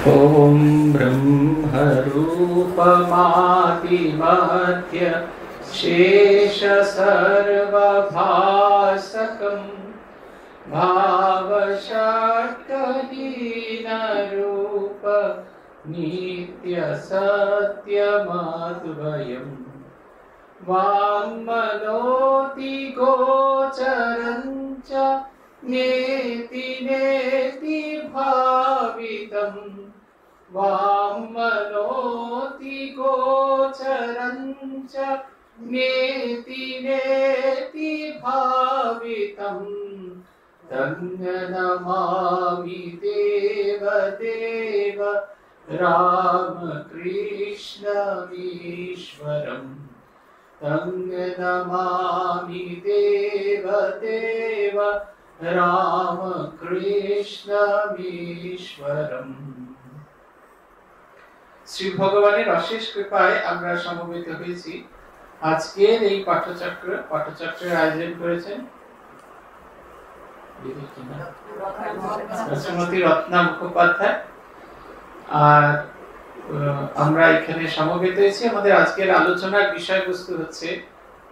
ॐ ब्रह्मरूपमादिमध्य शेषसर्वभासकं भावशक्तलीनरूप नित्यसत्यमद्वयम् वाङ्मनोति गोचरं च नेति नेति भावितम् वाङ्मनोति गोचरं च नेति नेति भावितम् तन्नमामि देवदेव रामकृष्णमीश्वरम् तन्नमामि देवदेव রামকৃষ্ণমীশ্বরম। শ্রী ভগবানের অশেষ কৃপায় আমরা সমবেত হয়েছি। আজকের এই পাঠচক্রের আয়োজন করেছেন শ্রীমতী রত্না মুখোপাধ্যায়। আর আমরা এখানে সমবেত হয়েছি। আমাদের আজকের আলোচনার বিষয়বস্তু হচ্ছে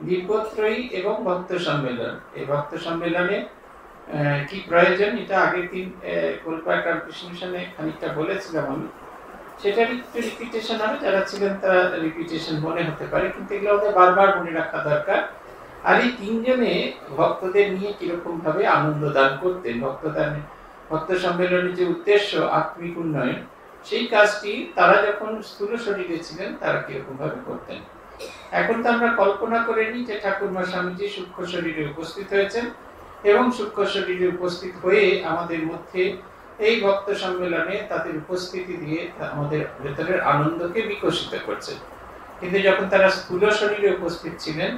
দিব্যত্রয়ী এবং ভক্ত সম্মেলন। এই ভক্ত সম্মেলনে কি প্রয়োজন, এটা আগের দিন কলকাতা রামকৃষ্ণ মিশনে খানিকটা বলেছিলাম আমি। সেটার একটু রিপিটেশন হবে, যারা ছিলেন তারা রিপিটেশন মনে হতে পারে, কিন্তু এগুলো আমাদের বারবার মনে রাখা দরকার। আর এই তিনজনে ভক্তদের নিয়ে কিরকম ভাবে আনন্দ দান করতেন। ভক্ত সম্মেলনের যে উদ্দেশ্য আত্মিক উন্নয়ন, সেই কাজটি তারা যখন স্থূল শরীরে ছিলেন তারা কিরকম ভাবে করতেন। এখন তো আমরা কল্পনা করে নিই যে ঠাকুরমা স্বামীজি সূক্ষ্ম শরীরে উপস্থিত হয়েছেন এবং সূক্ষ্ম শরীরে উপস্থিত হয়ে আমাদের মধ্যে এই ভক্ত সম্মেলনে তাদের উপস্থিতি দিয়ে আমাদের ভেতরের আনন্দকে বিকশিত করছে। কিন্তু যখন তারা স্থূল শরীরে উপস্থিত ছিলেন,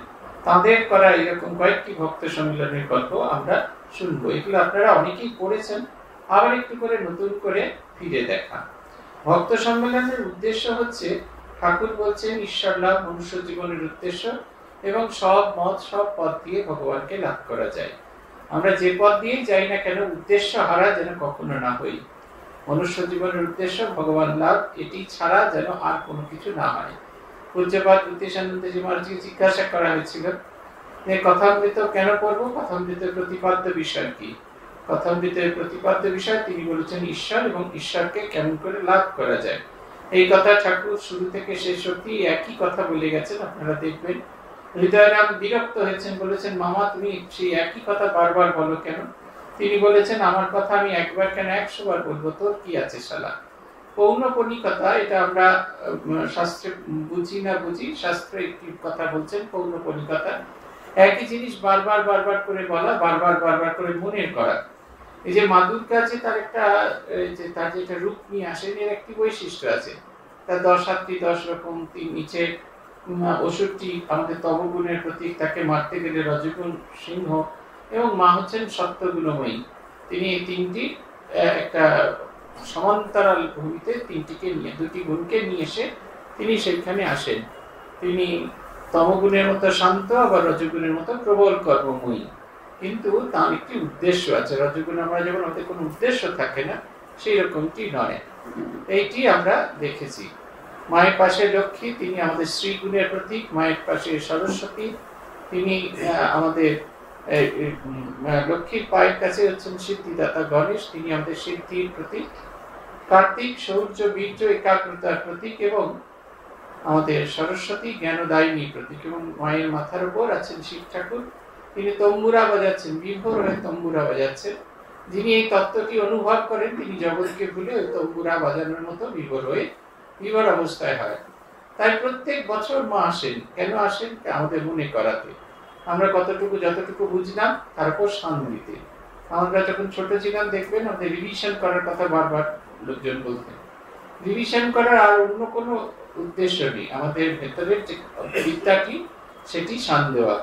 তাদের করা এরকম কয়েকটি ভক্ত সম্মেলনের গল্প আমরা শুনবো। এগুলো আপনারা অনেকেই পড়েছেন, আবার একটু করে নতুন করে ফিরে দেখা। ভক্ত সম্মেলনের উদ্দেশ্য হচ্ছে, ঠাকুর বলছেন, ঈশ্বর লাভ মনুষ্য জীবনের উদ্দেশ্য এবং সব মত সব পথ দিয়ে ভগবানকে লাভ করা যায়। আমরা যে পথ দিয়ে যাই না কেন, উদ্দেশ্য হারা যেন কখনো না হই। মনুষ্য জীবনের উদ্দেশ্য ভগবান লাভ, এটি ছাড়া যেন আর কোনো কিছু না হয়। পূজ্যপাদ ভূতেশানন্দজি মহারাজকে জিজ্ঞাসা করা হয়েছিল যে কথামৃত কেন পড়বো, কথামৃতের প্রতিপাদ্য বিষয় কি? কথামৃতের প্রতিপাদ্য বিষয় তিনি বলেছেন ঈশ্বর, এবং ঈশ্বরকে কেমন করে লাভ করা যায়। এই কথা ঠাকুর শুরু থেকে শেষ অবধি একই কথা বলে গেছেন। আপনারা দেখবেন হৃদয়রাম বিরক্ত হয়েছেন, বলেছেন, মামা তুমি সেই একই কথা বারবার বলো কেন? তিনি বলেছেন, আমার কথা আমি একবার কেন 100 বার বলবো, তোর কি আছে শালা। পৌনঃপুনিকতা, এটা আমরা শাস্ত্রে বুঝি না বুঝি, শাস্ত্রে একটি কথা বলছেন পৌনঃপুনিকতা। একই জিনিস বারবার বারবার করে বলা, বারবার বারবার করে মনের করা। এই যে মাদুর কাছে তার একটা তার যেটা রূপ নিয়ে আসেন, এর একটি বৈশিষ্ট্য আছে। তার 10 হাতটি 10 রকম, নিচে 68 আমাদের তমগুণের প্রতীক, তাকে মারতে গেলে রজগুণ সিংহ, এবং মা হচ্ছেন সত্যগুণময়ী। তিনি এই তিনটি একটা সমান্তরাল ভূমিতে তিনটিকে নিয়ে, দুটি গুণকে নিয়ে এসে তিনি সেখানে আসেন। তিনি তমগুণের মতো শান্ত, আবার রজগুণের মতো প্রবল কর্মময়ী। কিন্তু তার একটি উদ্দেশ্য আছে। রজগুণ আমরা যেমন আমাদের কোনো উদ্দেশ্য থাকে না, সেই রকমটি নয়। এইটি আমরা দেখেছি। মায়ের পাশে লক্ষ্মী, তিনি আমাদের শ্রীগুণের প্রতীক। মায়ের পাশে সরস্বতী, তিনি আমাদের লক্ষ্মীর পায়ের কাছে হচ্ছেন সিদ্ধিদাতা গণেশ, তিনি আমাদের সিদ্ধির প্রতীক। কার্তিক শৌর্য বীর্য একাগ্রতার প্রতীক, এবং আমাদের সরস্বতী জ্ঞানদায়িনী প্রতীক। এবং মায়ের মাথার উপর আছেন শিব ঠাকুর, তিনি তম্বুরা বাজাচ্ছেন, বিভোর হয়ে তম্বুরা বাজাচ্ছেন। যিনি এই তত্ত্বটি অনুভব করেন, তিনি জগৎকে ভুলে তম্বুরা বাজানোর মতো বিভোর অবস্থায় হয়। তাই প্রত্যেক বছর মা আসেন। কেন আসেন? আমাদের মনে করাতে। আমরা যতটুকু বুঝলাম তার উপর শান দিতে। আমরা যখন ছোট ছিলাম দেখবেন আমাদের রিভিশন করার কথা বারবার লোকজন বলতেন। রিভিশন করার আর অন্য কোনো উদ্দেশ্য নেই, আমাদের ভেতরের যে বিদ্যাটি সেটি শান দেওয়া।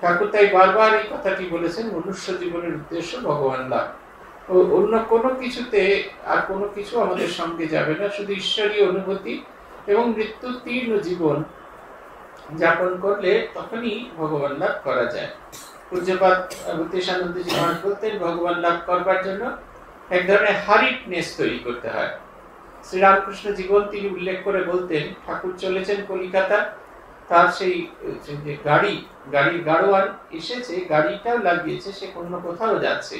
ঠাকুর তাই বারবার এই কথাটি বলেছেন, মনুষ্য জীবনের উদ্দেশ্য ভগবান লাভ। অন্য কোনো কিছুতে আর কোনো কিছু আমাদের সঙ্গে যাবে না, শুধু ঈশ্বরীয় অনুভূতি এবং মৃত্যুতীর্ণ জীবন যাপন করলে তখনই ভগবান লাভ করা যায়। পূজ্যপাদ ভূতেশানন্দজি মহারাজ বলতেন, ভগবান লাভ করবার জন্য এক ধরনের হারিটনেস তৈরি করতে হয়। শ্রীরামকৃষ্ণ জীবন তিনি উল্লেখ করে বলতেন, ঠাকুর চলেছেন কলিকাতা, তার সেই যে গাড়ির গাড়োয়ান এসেছে, গাড়িটাও লাগিয়েছে, সে কোনো কোথাও যাচ্ছে।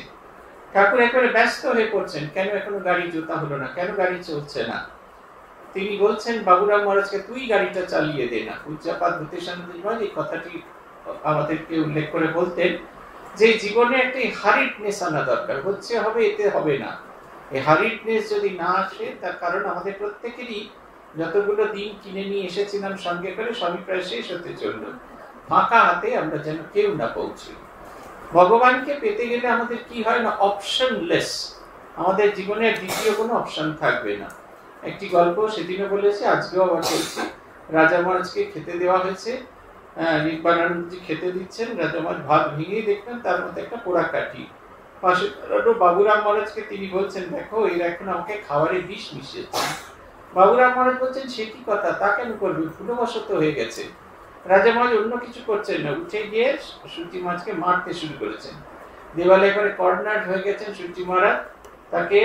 ঠাকুর একেবারে ব্যস্ত হয়ে পড়ছেন, কেন এখনো গাড়ি জোতা হলো না, কেন গাড়ি চলছে না। তিনি বলছেন বাবুরাম মহারাজকে, তুই গাড়িটা চালিয়ে দে না। পূজ্যপাদ ভূতেশানন্দ মহারাজ এই কথাটি আমাদেরকে উল্লেখ করে বলতেন যে জীবনে একটা হারিডনেস আনা দরকার, হচ্ছে হবে এতে হবে না। এই হারিডনেস যদি না আসে, তার কারণ আমাদের প্রত্যেকেরই যতগুলো দিন কিনে নিয়ে এসেছিলাম সঙ্গে করে সবই প্রায় শেষ হতে চলল, ফাঁকা হাতে আমরা যেন কেউ না পৌঁছি। ভগবানকে পেতে গেলে আমাদের কি হয় না, অপশনলেস, আমাদের জীবনের দ্বিতীয় কোনো অপশন থাকবে না। একটি গল্প সেদিনও বলেছি, আজকেও আবার বলছি। রাজা মহারাজকে খেতে দেওয়া হয়েছে, নির্বাণানন্দজি খেতে দিচ্ছেন, রাজা মহারাজ ভাত ভেঙেই দেখলেন তার মধ্যে একটা পোড়া কাঠি। পাশে বাবুরাম মহারাজকে তিনি বলছেন, দেখো এর এখন আমাকে খাবারে বিষ মিশিয়েছে। বাবুরাম মহারাজ বলছেন, সে কি কথা, তা কেন করবে, ভুলবশত হয়ে গেছে। রাজা মহারাজ অন্য কিছু করছেন না, উঠে গিয়ে সূর্যি মাছকে মারতে শুরু করেছেন। দেওয়ালে করে কর্নার হয়ে গেছেন সূর্যি মহারাজ, তাকে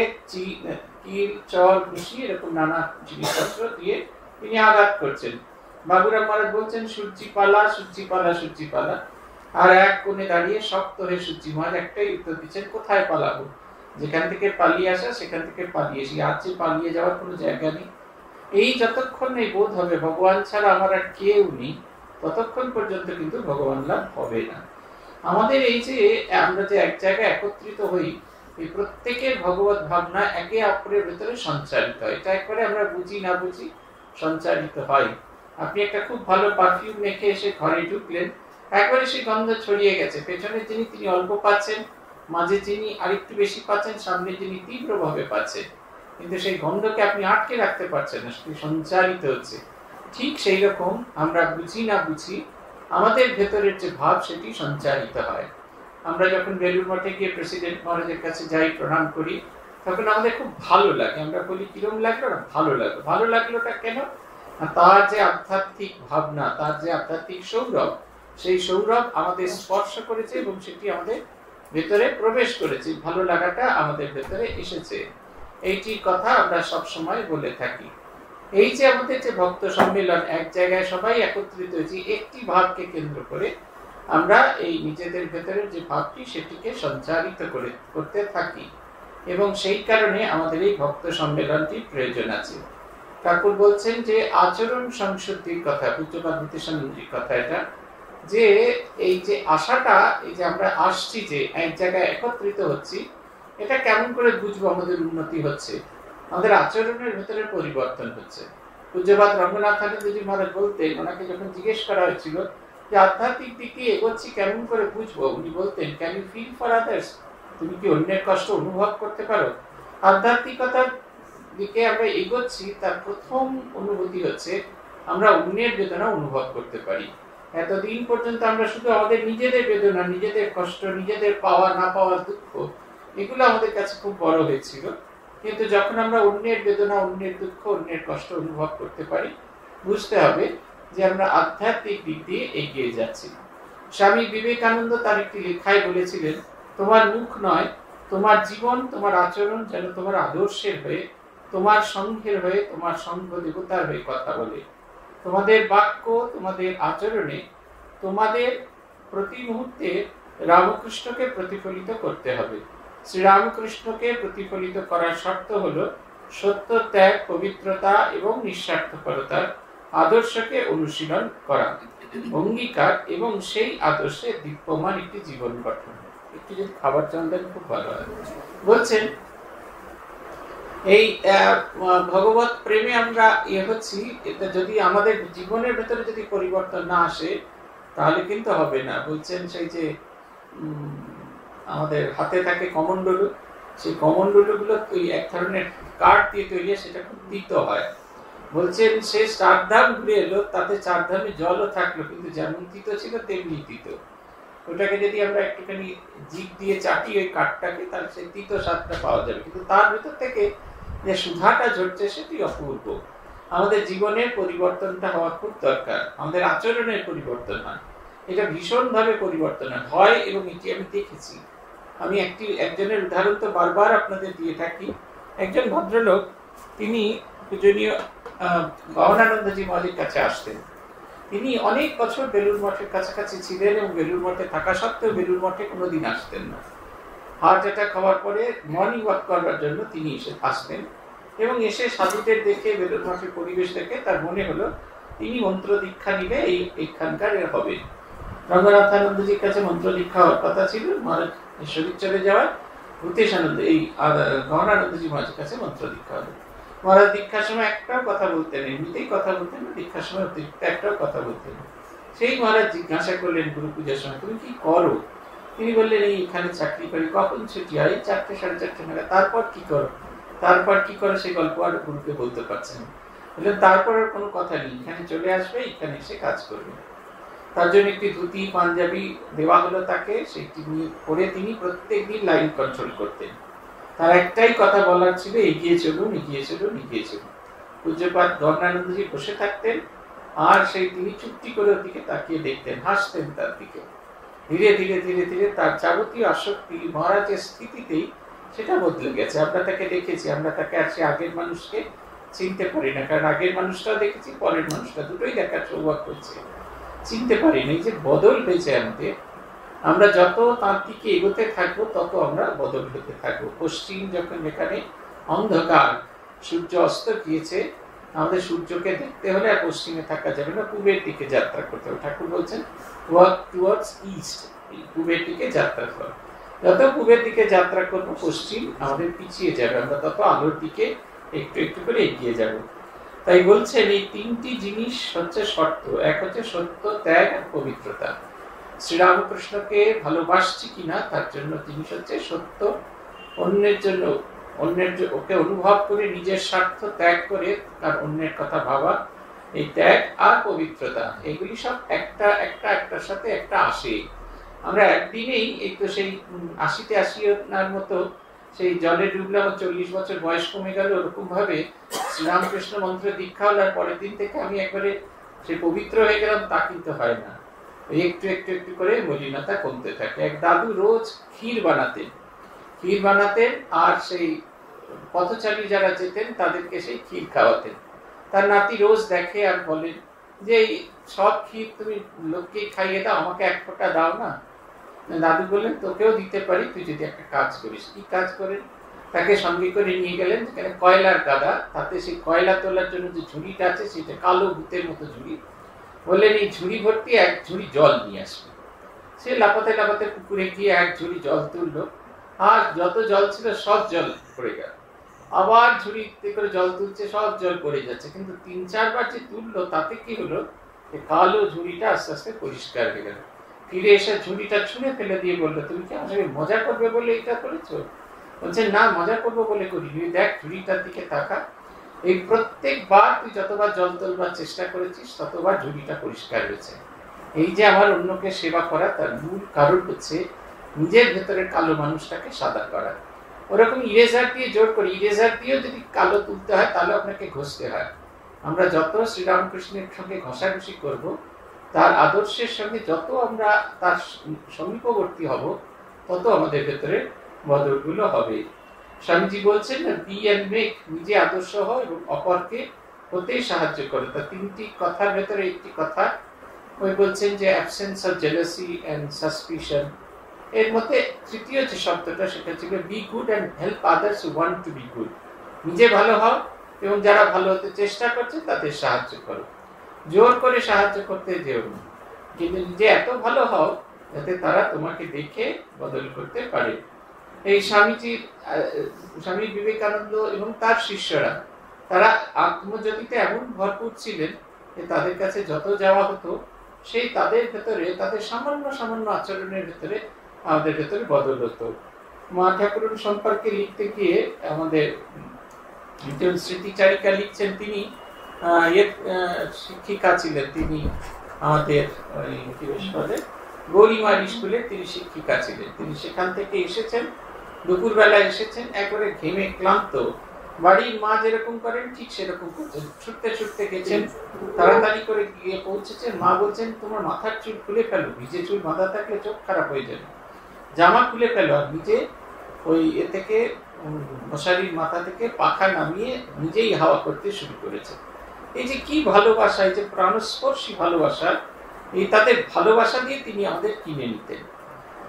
কিল চল ঘুষি এরকম নানা জিনিসপত্র দিয়ে তিনি আঘাত করছেন। বাবুরাম মহারাজ বলছেন, সূর্যি পালা সূর্যি পালা সূর্যি পালা। আর এক কোণে দাঁড়িয়ে শক্ত হয়ে সূর্যি মহারাজ একটাই উত্তর দিচ্ছেন, কোথায় পালাবো, যেখান থেকে পালিয়ে আসা সেখান থেকে পালিয়ে এসি, আর যে পালিয়ে যাওয়ার কোনো জায়গা নেই। এই যতক্ষণ নেই বোধ হবে ভগবান ছাড়া আমার আর কেউ নেই, ততক্ষণ পর্যন্ত কিন্তু ভগবান লাভ হবে না। আমাদের এই যে আমরা যে এক জায়গায় একত্রিত হই, এই প্রত্যেকের ভগবত ভাবনা একে অপরের ভেতরে সঞ্চারিত হয়, এটা একবারে আমরা বুঝি না বুঝি সঞ্চারিত হয়। আপনি একটা খুব ভালো পারফিউম মেখে এসে ঘরে ঢুকলেন, একবারে সেই গন্ধ ছড়িয়ে গেছে, পেছনে যিনি তিনি অল্প পাচ্ছেন, মাঝে যিনি আরেকটু বেশি পাচ্ছেন, সামনে যিনি তীব্রভাবে পাচ্ছেন, কিন্তু সেই গন্ধকে আপনি আটকে রাখতে পারছেন না, সেটি সঞ্চারিত হচ্ছে। ঠিক সেই রকম আমরা বুঝি না বুঝি আমাদের ভেতরের যে ভাব সেটি সঞ্চারিত হয়। আমরা যখন বেলুড় মঠে গিয়ে প্রেসিডেন্ট মহারাজের কাছে যাই, প্রণাম করি, তখন আমাদের খুব ভালো লাগে। আমরা বলি, কিরম লাগলো না, ভালো লাগলো। ভালো লাগলোটা কেন, তার যে আধ্যাত্মিক ভাবনা, তার যে আধ্যাত্মিক সৌরভ, সেই সৌরভ আমাদের স্পর্শ করেছে এবং সেটি আমাদের ভেতরে প্রবেশ করেছে, ভালো লাগাটা আমাদের ভেতরে এসেছে। এইটির কথা আমরা সব সময় বলে থাকি। এই যে আমাদের যে ভক্ত সম্মেলন, এক জায়গায় সবাই একত্রিত হয়েছি একটি ভাবকে কেন্দ্র করে, আমরা এই নিজেদের ভেতরে যে ভাবটি সেটিকে সঞ্চারিত করতে থাকি, এবং সেই কারণে আমাদের এই ভক্ত সম্মেলনটি প্রয়োজন আছে। ঠাকুর বলছেন যে আচরণ সংশুদ্ধির কথা, পূজ্যপাদ ভূতেশানন্দজির কথা এটা, যে এই যে আশাটা, এই যে আমরা আসছি, যে এক জায়গায় একত্রিত হচ্ছি, এটা কেমন করে বুঝবো আমাদের উন্নতি হচ্ছে, আমাদের আচরণের ভেতরে পরিবর্তন হচ্ছে। পূজ্যপাদ রঙ্গনাথানন্দজি মহারাজ বলতেন, ওনাকে যখন জিজ্ঞেস করা হয়েছিল যে আধ্যাত্মিক দিকে এগোচ্ছি কেমন করে বুঝবো, উনি বলতেন, can you feel for others, তুমি কি অন্যের কষ্ট অনুভব করতে পারো? আধ্যাত্মিকতার দিকে আমরা এগোচ্ছি, তার প্রথম অনুভূতি হচ্ছে আমরা অন্যের বেদনা অনুভব করতে পারি। এতদিন পর্যন্ত আমরা শুধু আমাদের নিজেদের বেদনা, নিজেদের কষ্ট, নিজেদের পাওয়া না পাওয়ার দুঃখ, এগুলো আমাদের কাছে খুব বড় হয়েছিল। কিন্তু যখন আমরা অন্যের বেদনা, অন্যের দুঃখ, অন্যের কষ্ট অনুভব করতে পারি, বুঝতে হবে যে আমরা আধ্যাত্মিক দিক দিয়ে এগিয়ে যাচ্ছি। স্বামী বিবেকানন্দ তার একটি লেখায় বলেছিলেন, তোমার মুখ নয়, তোমার জীবন, তোমার আচরণ যেন তোমার আদর্শের হয়ে, তোমার সঙ্ঘের হয়ে, তোমার সঙ্ঘ দেবতার হয়ে কথা বলে। তোমাদের বাক্য, তোমাদের আচরণে তোমাদের প্রতি মুহূর্তে রামকৃষ্ণকে প্রতিফলিত করতে হবে। শ্রীরামকৃষ্ণকে প্রতিফলিত করার শর্ত হলো সত্য, ত্যাগ, পবিত্রতা এবং নিঃস্বার্থপরতার আদর্শকে অনুশীলন করা, অঙ্গীকার এবং সেই আদর্শে দীপ্যমান একটি জীবন গঠন। একটু যদি খাবার চান দেন খুব ভালো হয়। বলছেন এই ভগবত প্রেমে আমরা হচ্ছি, এটা যদি আমাদের জীবনের ভেতরে যদি পরিবর্তন না আসে তাহলে কিন্তু হবে না। বলছেন সেই যে আমাদের হাতে থাকে কমণ্ডলু, সেই কমণ্ডলুগুলো এক ধরনের কাঠ দিয়ে তৈরি, সেটা খুব তিতো হয়। বলছেন সে 4 ধাম ঘুরে এলো, তাতে 4 ধামে জলও থাকলো, কিন্তু যেমন তিতো ছিল তেমনি তিতো। ওটাকে যদি আমরা একটুখানি জিভ দিয়ে চাটি ওই কাঠটাকে, তাহলে সেই তিতো স্বাদটা পাওয়া যাবে, কিন্তু তার ভিতর থেকে যে সুধাটা ঝরছে সেটি অপূর্ব। আমাদের জীবনের পরিবর্তনটা হওয়া খুব দরকার, আমাদের আচরণের পরিবর্তন হয়, এটা ভীষণভাবে পরিবর্তন হয়। এবং এটি আমি দেখেছি, আমি একজনের উদাহরণ তো বারবার আপনাদের দিয়ে থাকি। একজন ভদ্রলোক তিনি পূজনীয় গহনানন্দজি মহারাজের কাছে আসতেন। তিনি অনেক বছর বেলুড় মঠের কাছাকাছি ছিলেন এবং বেলুড় মঠে থাকা সত্ত্বেও বেলুড় মঠে কোনোদিন আসতেন না। হার্ট অ্যাটাক হওয়ার পরে মর্নিং ওয়াক করবার জন্য তিনি আসতেন এবং এসে সাধুদের দেখে বেলুড় মঠের পরিবেশ দেখে তার মনে হলো তিনি মন্ত্র দীক্ষা নিলে এইখানকার হবে। রঙ্গনাথানন্দজির কাছে মন্ত্র দীক্ষা হওয়ার কথা ছিল, মহারাজ শরীর চলে যাওয়ার ভূতেশানন্দ এই গহনানন্দজি মহারাজের কাছে মন্ত্র দীক্ষা হবে। মহারাজ দীক্ষার সময় একটাও কথা বলতেন, এমনিতেই কথা বলতেন না, দীক্ষার সময় অতিরিক্ত একটাও কথা বলতেন। সেই মহারাজ জিজ্ঞাসা করলেন গুরু পূজার সময়, তুমি কি করো? তিনি বললেন এই এখানে চাকরি করি। কখন ছুটি হয়? 4টে 4:30 নাগাদ। তারপর কি করো? তারপর কি করো সেই গল্প আর গুরুকে বলতে পারছেন। বললেন তারপর আর কোনো কথা নেই, এখানে চলে আসবে, এখানে এসে কাজ করবে। তার জন্য একটি ধুতি পাঞ্জাবি দেওয়া হলো তাকে, সেটি পরে তিনি প্রত্যেক দিন লাইন কন্ট্রোল করতেন। তার একটাই কথা বলার ছিল, এগিয়ে চলুন, এগিয়ে চলুন, এগিয়ে চলুন। পূজ্যপাদ গহনানন্দজি বসে থাকতেন আর সেই তিনি চুপটি করে ওদিকে তাকিয়ে দেখতেন, হাসতেন তার দিকে। ধীরে ধীরে ধীরে ধীরে তার যাবতীয় আসক্তি মহারাজের স্থিতিতেই সেটা বদলে গেছে। আমরা তাকে দেখেছি, আমরা তাকে আর সে আগের মানুষকে চিনতে পারি না, কারণ আগের মানুষটাও দেখেছি, পরের মানুষটা দুটোই দেখার সৌভাগ্য হচ্ছে, চিনতে পারি না। এই যে বদল হয়েছে আমাদের, আমরা যত তার দিকে এগোতে থাকবো তত আমরা বদল হতে থাকবো। পশ্চিম যখন যেখানে অন্ধকার, সূর্য অস্ত গিয়েছে, আমাদের সূর্যকে দেখতে হলে আর পশ্চিমে থাকা যাবে না, পূবের দিকে যাত্রা করতে হবে। ঠাকুর বলছেন ওয়াক টুয়ার্ডস ইস্ট, পূবের দিকে যাত্রা করো। যত পূবের দিকে যাত্রা করবো পশ্চিম আমাদের পিছিয়ে যাবে, আমরা তত আলোর দিকে একটু একটু করে এগিয়ে যাব। তাই বলছেন এই তিনটি জিনিস হচ্ছে শর্ত। এক হচ্ছে সত্য, ত্যাগ আর পবিত্রতা। শ্রীরামকৃষ্ণকে ভালোবাসছি কিনা তার জন্য জিনিস হচ্ছে সত্য, অন্যের জন্য ওকে অনুভব করে নিজের স্বার্থ ত্যাগ করে তার অন্যের কথা ভাবা, এই ত্যাগ আর পবিত্রতা, এগুলি সব একটা একটা একটার সাথে একটা আসে। আমরা একদিনেই এই তো সেই 80-80 মতো সেই জলে ডুবলাম, 40 বছর বয়স কমে গেল, ওরকম ভাবে শ্রীরামকৃষ্ণ মন্ত্র দীক্ষা হল আর পরের দিন থেকে আমি একবারে সে পবিত্র হয়ে গেলাম তা কিন্তু হয় না। একটু একটু একটু করে মলিনতা কমতে থাকে। এক দাদু রোজ ক্ষীর বানাতেন আর সেই পথচারী যারা যেতেন তাদেরকে সেই ক্ষীর খাওয়াতেন। তার নাতি রোজ দেখে আর বলেন যে এই সব ক্ষীর তুমি লোককে খাইয়ে দাও, আমাকে এক ফোঁটা দাও না। দাদু বললেন তোকেও দিতে পারি, তুই যদি একটা কাজ করিস। কি কাজ করেন? তাকে সঙ্গে করে নিয়ে গেলেন যেখানে কয়লার গাদা, তাতে সেই কয়লা তোলার জন্য যে ঝুড়িটা আছে সেটা কালো ভূতের মতো ঝুড়ি। বললেন এই ঝুড়ি ভর্তি এক ঝুড়ি জল নিয়ে আসবে। সে লাফাতে লাফাতে পুকুরে গিয়ে এক ঝুড়ি জল তুললো আর যত জল ছিল সব জল পড়ে গেল। আবার ঝুড়িতে করে জল তুলছে, সব জল পড়ে যাচ্ছে, কিন্তু 3-4 বার যে তুললো তাতে কি হলো, কালো ঝুড়িটা আস্তে আস্তে পরিষ্কার হয়ে গেল। ফিরে এসে ঝুড়িটা ছুঁড়ে ফেলে দিয়ে বললো তুমি কি আমার সঙ্গে মজা করবে বলে এটা করেছো? বলছে না, মজা করবো বলে করিনি, দেখ ঝুড়িটার দিকে তাকা। এই প্রত্যেকবার তুই যতবার জল তোলবার চেষ্টা করেছিস ততবার ঝুড়িটা পরিষ্কার হয়েছে। এই যে আমার অন্যকে সেবা করা, তার মূল কারণ হচ্ছে নিজের ভেতরের কালো মানুষটাকে সাদা করা। ওরকম ইরেজার দিয়ে জোর করি, ইরেজার দিয়েও যদি কালো তুলতে হয় তাহলে আপনাকে ঘষতে হয়। আমরা যত শ্রীরামকৃষ্ণের সঙ্গে ঘষাঘষি করব, তার আদর্শের সঙ্গে যত আমরা তার সমীপবর্তী হব, তত আমাদের ভেতরে বদলগুলো হবে। স্বামীজি বলছেন না, বি অ্যান্ড মেক, নিজে আদর্শ হয় এবং অপরকে হতে সাহায্য করে। তা 3টি কথার ভেতরে একটি কথা ওই বলছেন যে absence of jealousy and suspicion. এর মধ্যে তৃতীয় যে শব্দটা সেটা ছিল be good and help others who want to be good. নিজে ভালো হও এবং যারা ভালো হতে চেষ্টা করছে তাদের সাহায্য করো। জোর করে সাহায্য করতে যেও না, কিন্তু নিজে এত ভালো হও যাতে তারা তোমাকে দেখে বদল করতে পারে। এই স্বামী বিবেকানন্দ এবং তার শিষ্যরা, তারা আত্মজ্যোতিতে এমন ভরপুর ছিলেন যে তাদের কাছে যত যাওয়া হতো সেই তাদের ভেতরে, তাদের সামান্য সামান্য আচরণের ভেতরে আমাদের ভেতরে বদল হতো। মা ঠাকুরন সম্পর্কে লিখতে গিয়ে আমাদের একজন স্মৃতিচারিকা লিখছেন, তিনি শিক্ষিকা ছিলেন, তিনি আমাদের গৌরীমার স্কুলে তিনি শিক্ষিকা ছিলেন। তিনি সেখান থেকে এসেছেন, দুপুরবেলা এসেছেন, একবারে ঘেমে ক্লান্ত। বাড়ির মা যেরকম করেন ঠিক সেরকম করছেন, ছুটতে ছুটতে গেছেন, তাড়াতাড়ি করে গিয়ে পৌঁছেছেন। মা বলছেন তোমার মাথার চুল খুলে ফেলো, ভিজে চুল বাঁধা থাকলে চোখ খারাপ হয়ে যাবে, জামা খুলে ফেলো আর নিজে ওই এ থেকে মশারির মাথা থেকে পাখা নামিয়ে নিজেই হাওয়া করতে শুরু করেছে। এই যে কি ভালোবাসা, এই যে প্রাণস্পর্শী ভালোবাসা, এই তাদের ভালোবাসা দিয়ে তিনি আমাদের কিনে নিতেন।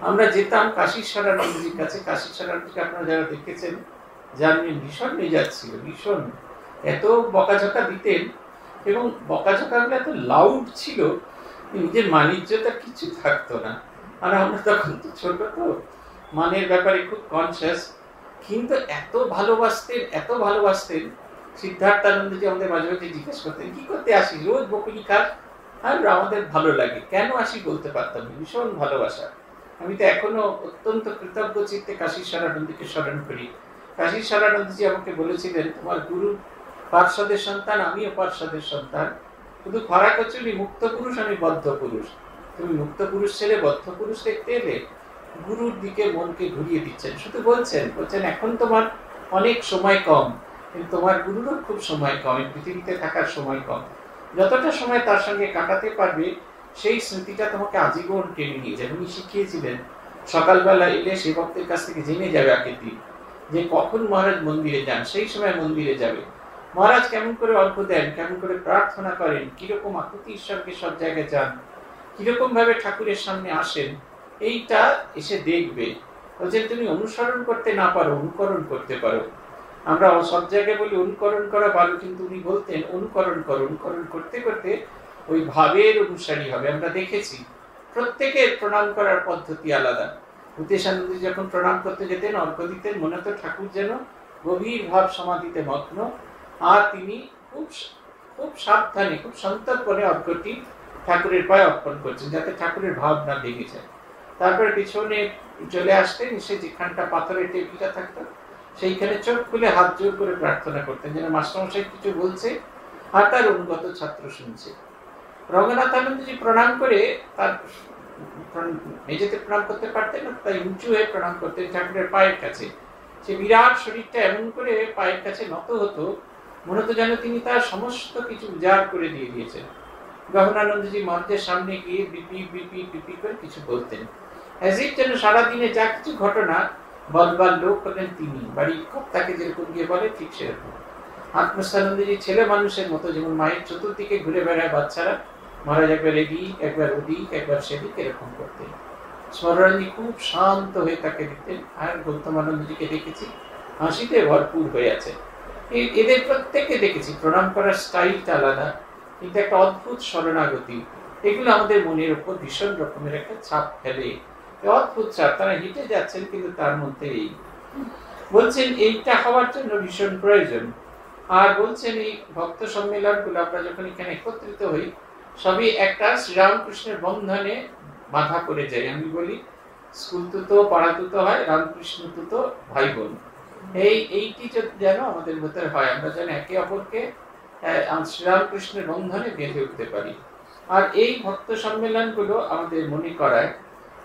আমরা যেতাম কাশীশ্বরানন্দজির কাছে। কাশীশ্বরানন্দজিকে আপনারা যারা দেখেছেন জানবেন ভীষণ মেজাজ ছিল, ভীষণ, এত বকাঝকা দিতেন এবং বকাঝকাগুলো এত লাউড ছিল, নিজের মানিজ্যতার কিছু থাকতো না। আর আমরা তখন তো ছোট, তো মানের ব্যাপারে খুব কনসিয়াস, কিন্তু এত ভালোবাসতেন, এত ভালোবাসতেন। সিদ্ধার্থানন্দজি আমাদের মাঝে মাঝে জিজ্ঞেস করতেন কি করতে আসি, রোজ বকুনি খাস? আর আমাদের ভালো লাগে, কেন আসি বলতে পারতাম, ভীষণ ভালোবাসা। আমি তো এখনো অত্যন্ত কৃতজ্ঞ চিত্তে কাশীশ্বরানন্দকে স্মরণ করি। কাশীশ্বরানন্দজি আমাকে বলেছিলেন, তোমার গুরু পার্শ্বদের সন্তান, আমিও পার্শ্বদের সন্তান, শুধু ফারাক হচ্ছে মুক্ত পুরুষ, আমি বদ্ধ পুরুষ। তুমি মুক্ত পুরুষ ছেলে বদ্ধ পুরুষ দেখতে এলে, গুরুর দিকে মনকে ঘুরিয়ে দিচ্ছেন। শুধু বলছেন এখন তোমার অনেক সময় কম, কিন্তু তোমার গুরুরও খুব সময় কম, এই পৃথিবীতে থাকার সময় কম। যতটা সময় তার সঙ্গে কাটাতে পারবে সেই স্মৃতিটা তোমাকে আজীবন টেনে নিয়ে যাবে। উনি শিখিয়েছিলেন সকালবেলা এলে সেবকদের কাছ থেকে জেনে যাবে আগের দিন যে কখন মহারাজ মন্দিরে যান, সেই সময় মন্দিরে যাবে। মহারাজ কেমন করে অর্ঘ্য দেন, কেমন করে প্রার্থনা করেন, কিরকম আকুতি ঈশ্বরকে সব জায়গায় যান, কিরকম ভাবে ঠাকুরের সামনে আসেন, এইটা এসে দেখবে। বলছেন তুমি অনুসরণ করতে না পারো, অনুকরণ করতে পারো। আমরা সব জায়গায় বলি অনুকরণ করা ভালো, কিন্তু উনি বলতেন অনুকরণ করো। অনুকরণ করতে করতে ওই ভাবের অনুসারী হবে। আমরা দেখেছি প্রত্যেকের প্রণাম করার পদ্ধতি আলাদা। ভূতেশানন্দজি যখন প্রণাম করতে যেতেন, অর্ঘ্য দিতেন, মনে হতো ঠাকুর যেন গভীর ভাব সমাধিতে মগ্ন, আর তিনি খুব খুব সাবধানে, খুব সন্তর্পণে অর্ঘ্যটি ঠাকুরের পায়ে অর্পণ করছেন, যাতে ঠাকুরের ভাব না ভেঙে যায়। তারপরে পিছনে চলে আসতেন, এসে যেখানটা পাথরের টেবিলটা থাকতো সেইখানে চোখ খুলে হাত জোর করে প্রার্থনা করতেন, যেন মাস্টারমশাই কিছু বলছে আর তার অনুগত ছাত্র শুনছে। রঙ্গনাথানন্দজি প্রণাম করে তার মেঝেতে প্রণাম করতে পারতেন না, তাই উঁচু হয়ে প্রণাম করতেন ঠাকুরের পায়ের কাছে। সে বিরাট শরীরটা এমন করে পায়ের কাছে নত হতো, মনে হতো যেন তিনি তার সমস্ত কিছু উজাড় করে দিয়ে দিয়েছেন। গহনানন্দজি মঞ্চের সামনে গিয়ে বিপি বিপি বিপি করে কিছু বলতেন, যেন সারাদিনে যা কিছু ঘটনা বলবার লোক হলেন তিনি। বাড়ির কর্তাকে যেরকম গিয়ে বলে ঠিক সেরকম। আত্মস্থানন্দজি ছেলে মানুষের মতো, যেমন মায়ের চতুর্দিকে ঘুরে বেড়ায় বাচ্চারা, মহারাজ একবার এদিক একবার ওদিক একবার সেদিক এরকম করতেন। স্মরণজি খুব শান্ত হয়ে তাকে দিতেন। আর গৌতমানন্দজিকে দেখেছি হাসিতে ভরপুর হয়ে আছে। এদের প্রত্যেককে দেখেছি প্রণাম করার স্টাইলটা আলাদা, কিন্তু একটা অদ্ভুত শরণাগতি। এগুলো আমাদের মনের উপর ভীষণ রকমের একটা ছাপ ফেলে, অদ্ভুত ছাপ। তারা হেঁটে যাচ্ছেন, কিন্তু তার মধ্যে এই বলছেন এইটা হওয়ার জন্য ভীষণ প্রয়োজন। আর বলছেন এই ভক্ত সম্মেলন গুলো আমরা যখন এখানে একত্রিত হই, সবই একটা শ্রীরামকৃষ্ণের বন্ধনে বাধা করে যায়। আমি বলি স্কুল তুতো পাড়া তুতো হয়, রামকৃষ্ণ তুতো ভাই বোন। এইটি যেন আমাদের ভেতরে হয়, আমরা যেন একে অপরকে শ্রীরামকৃষ্ণের বন্ধনে বেঁধে উঠতে পারি। আর এই ভক্ত সম্মেলন গুলো আমাদের মনে করায়।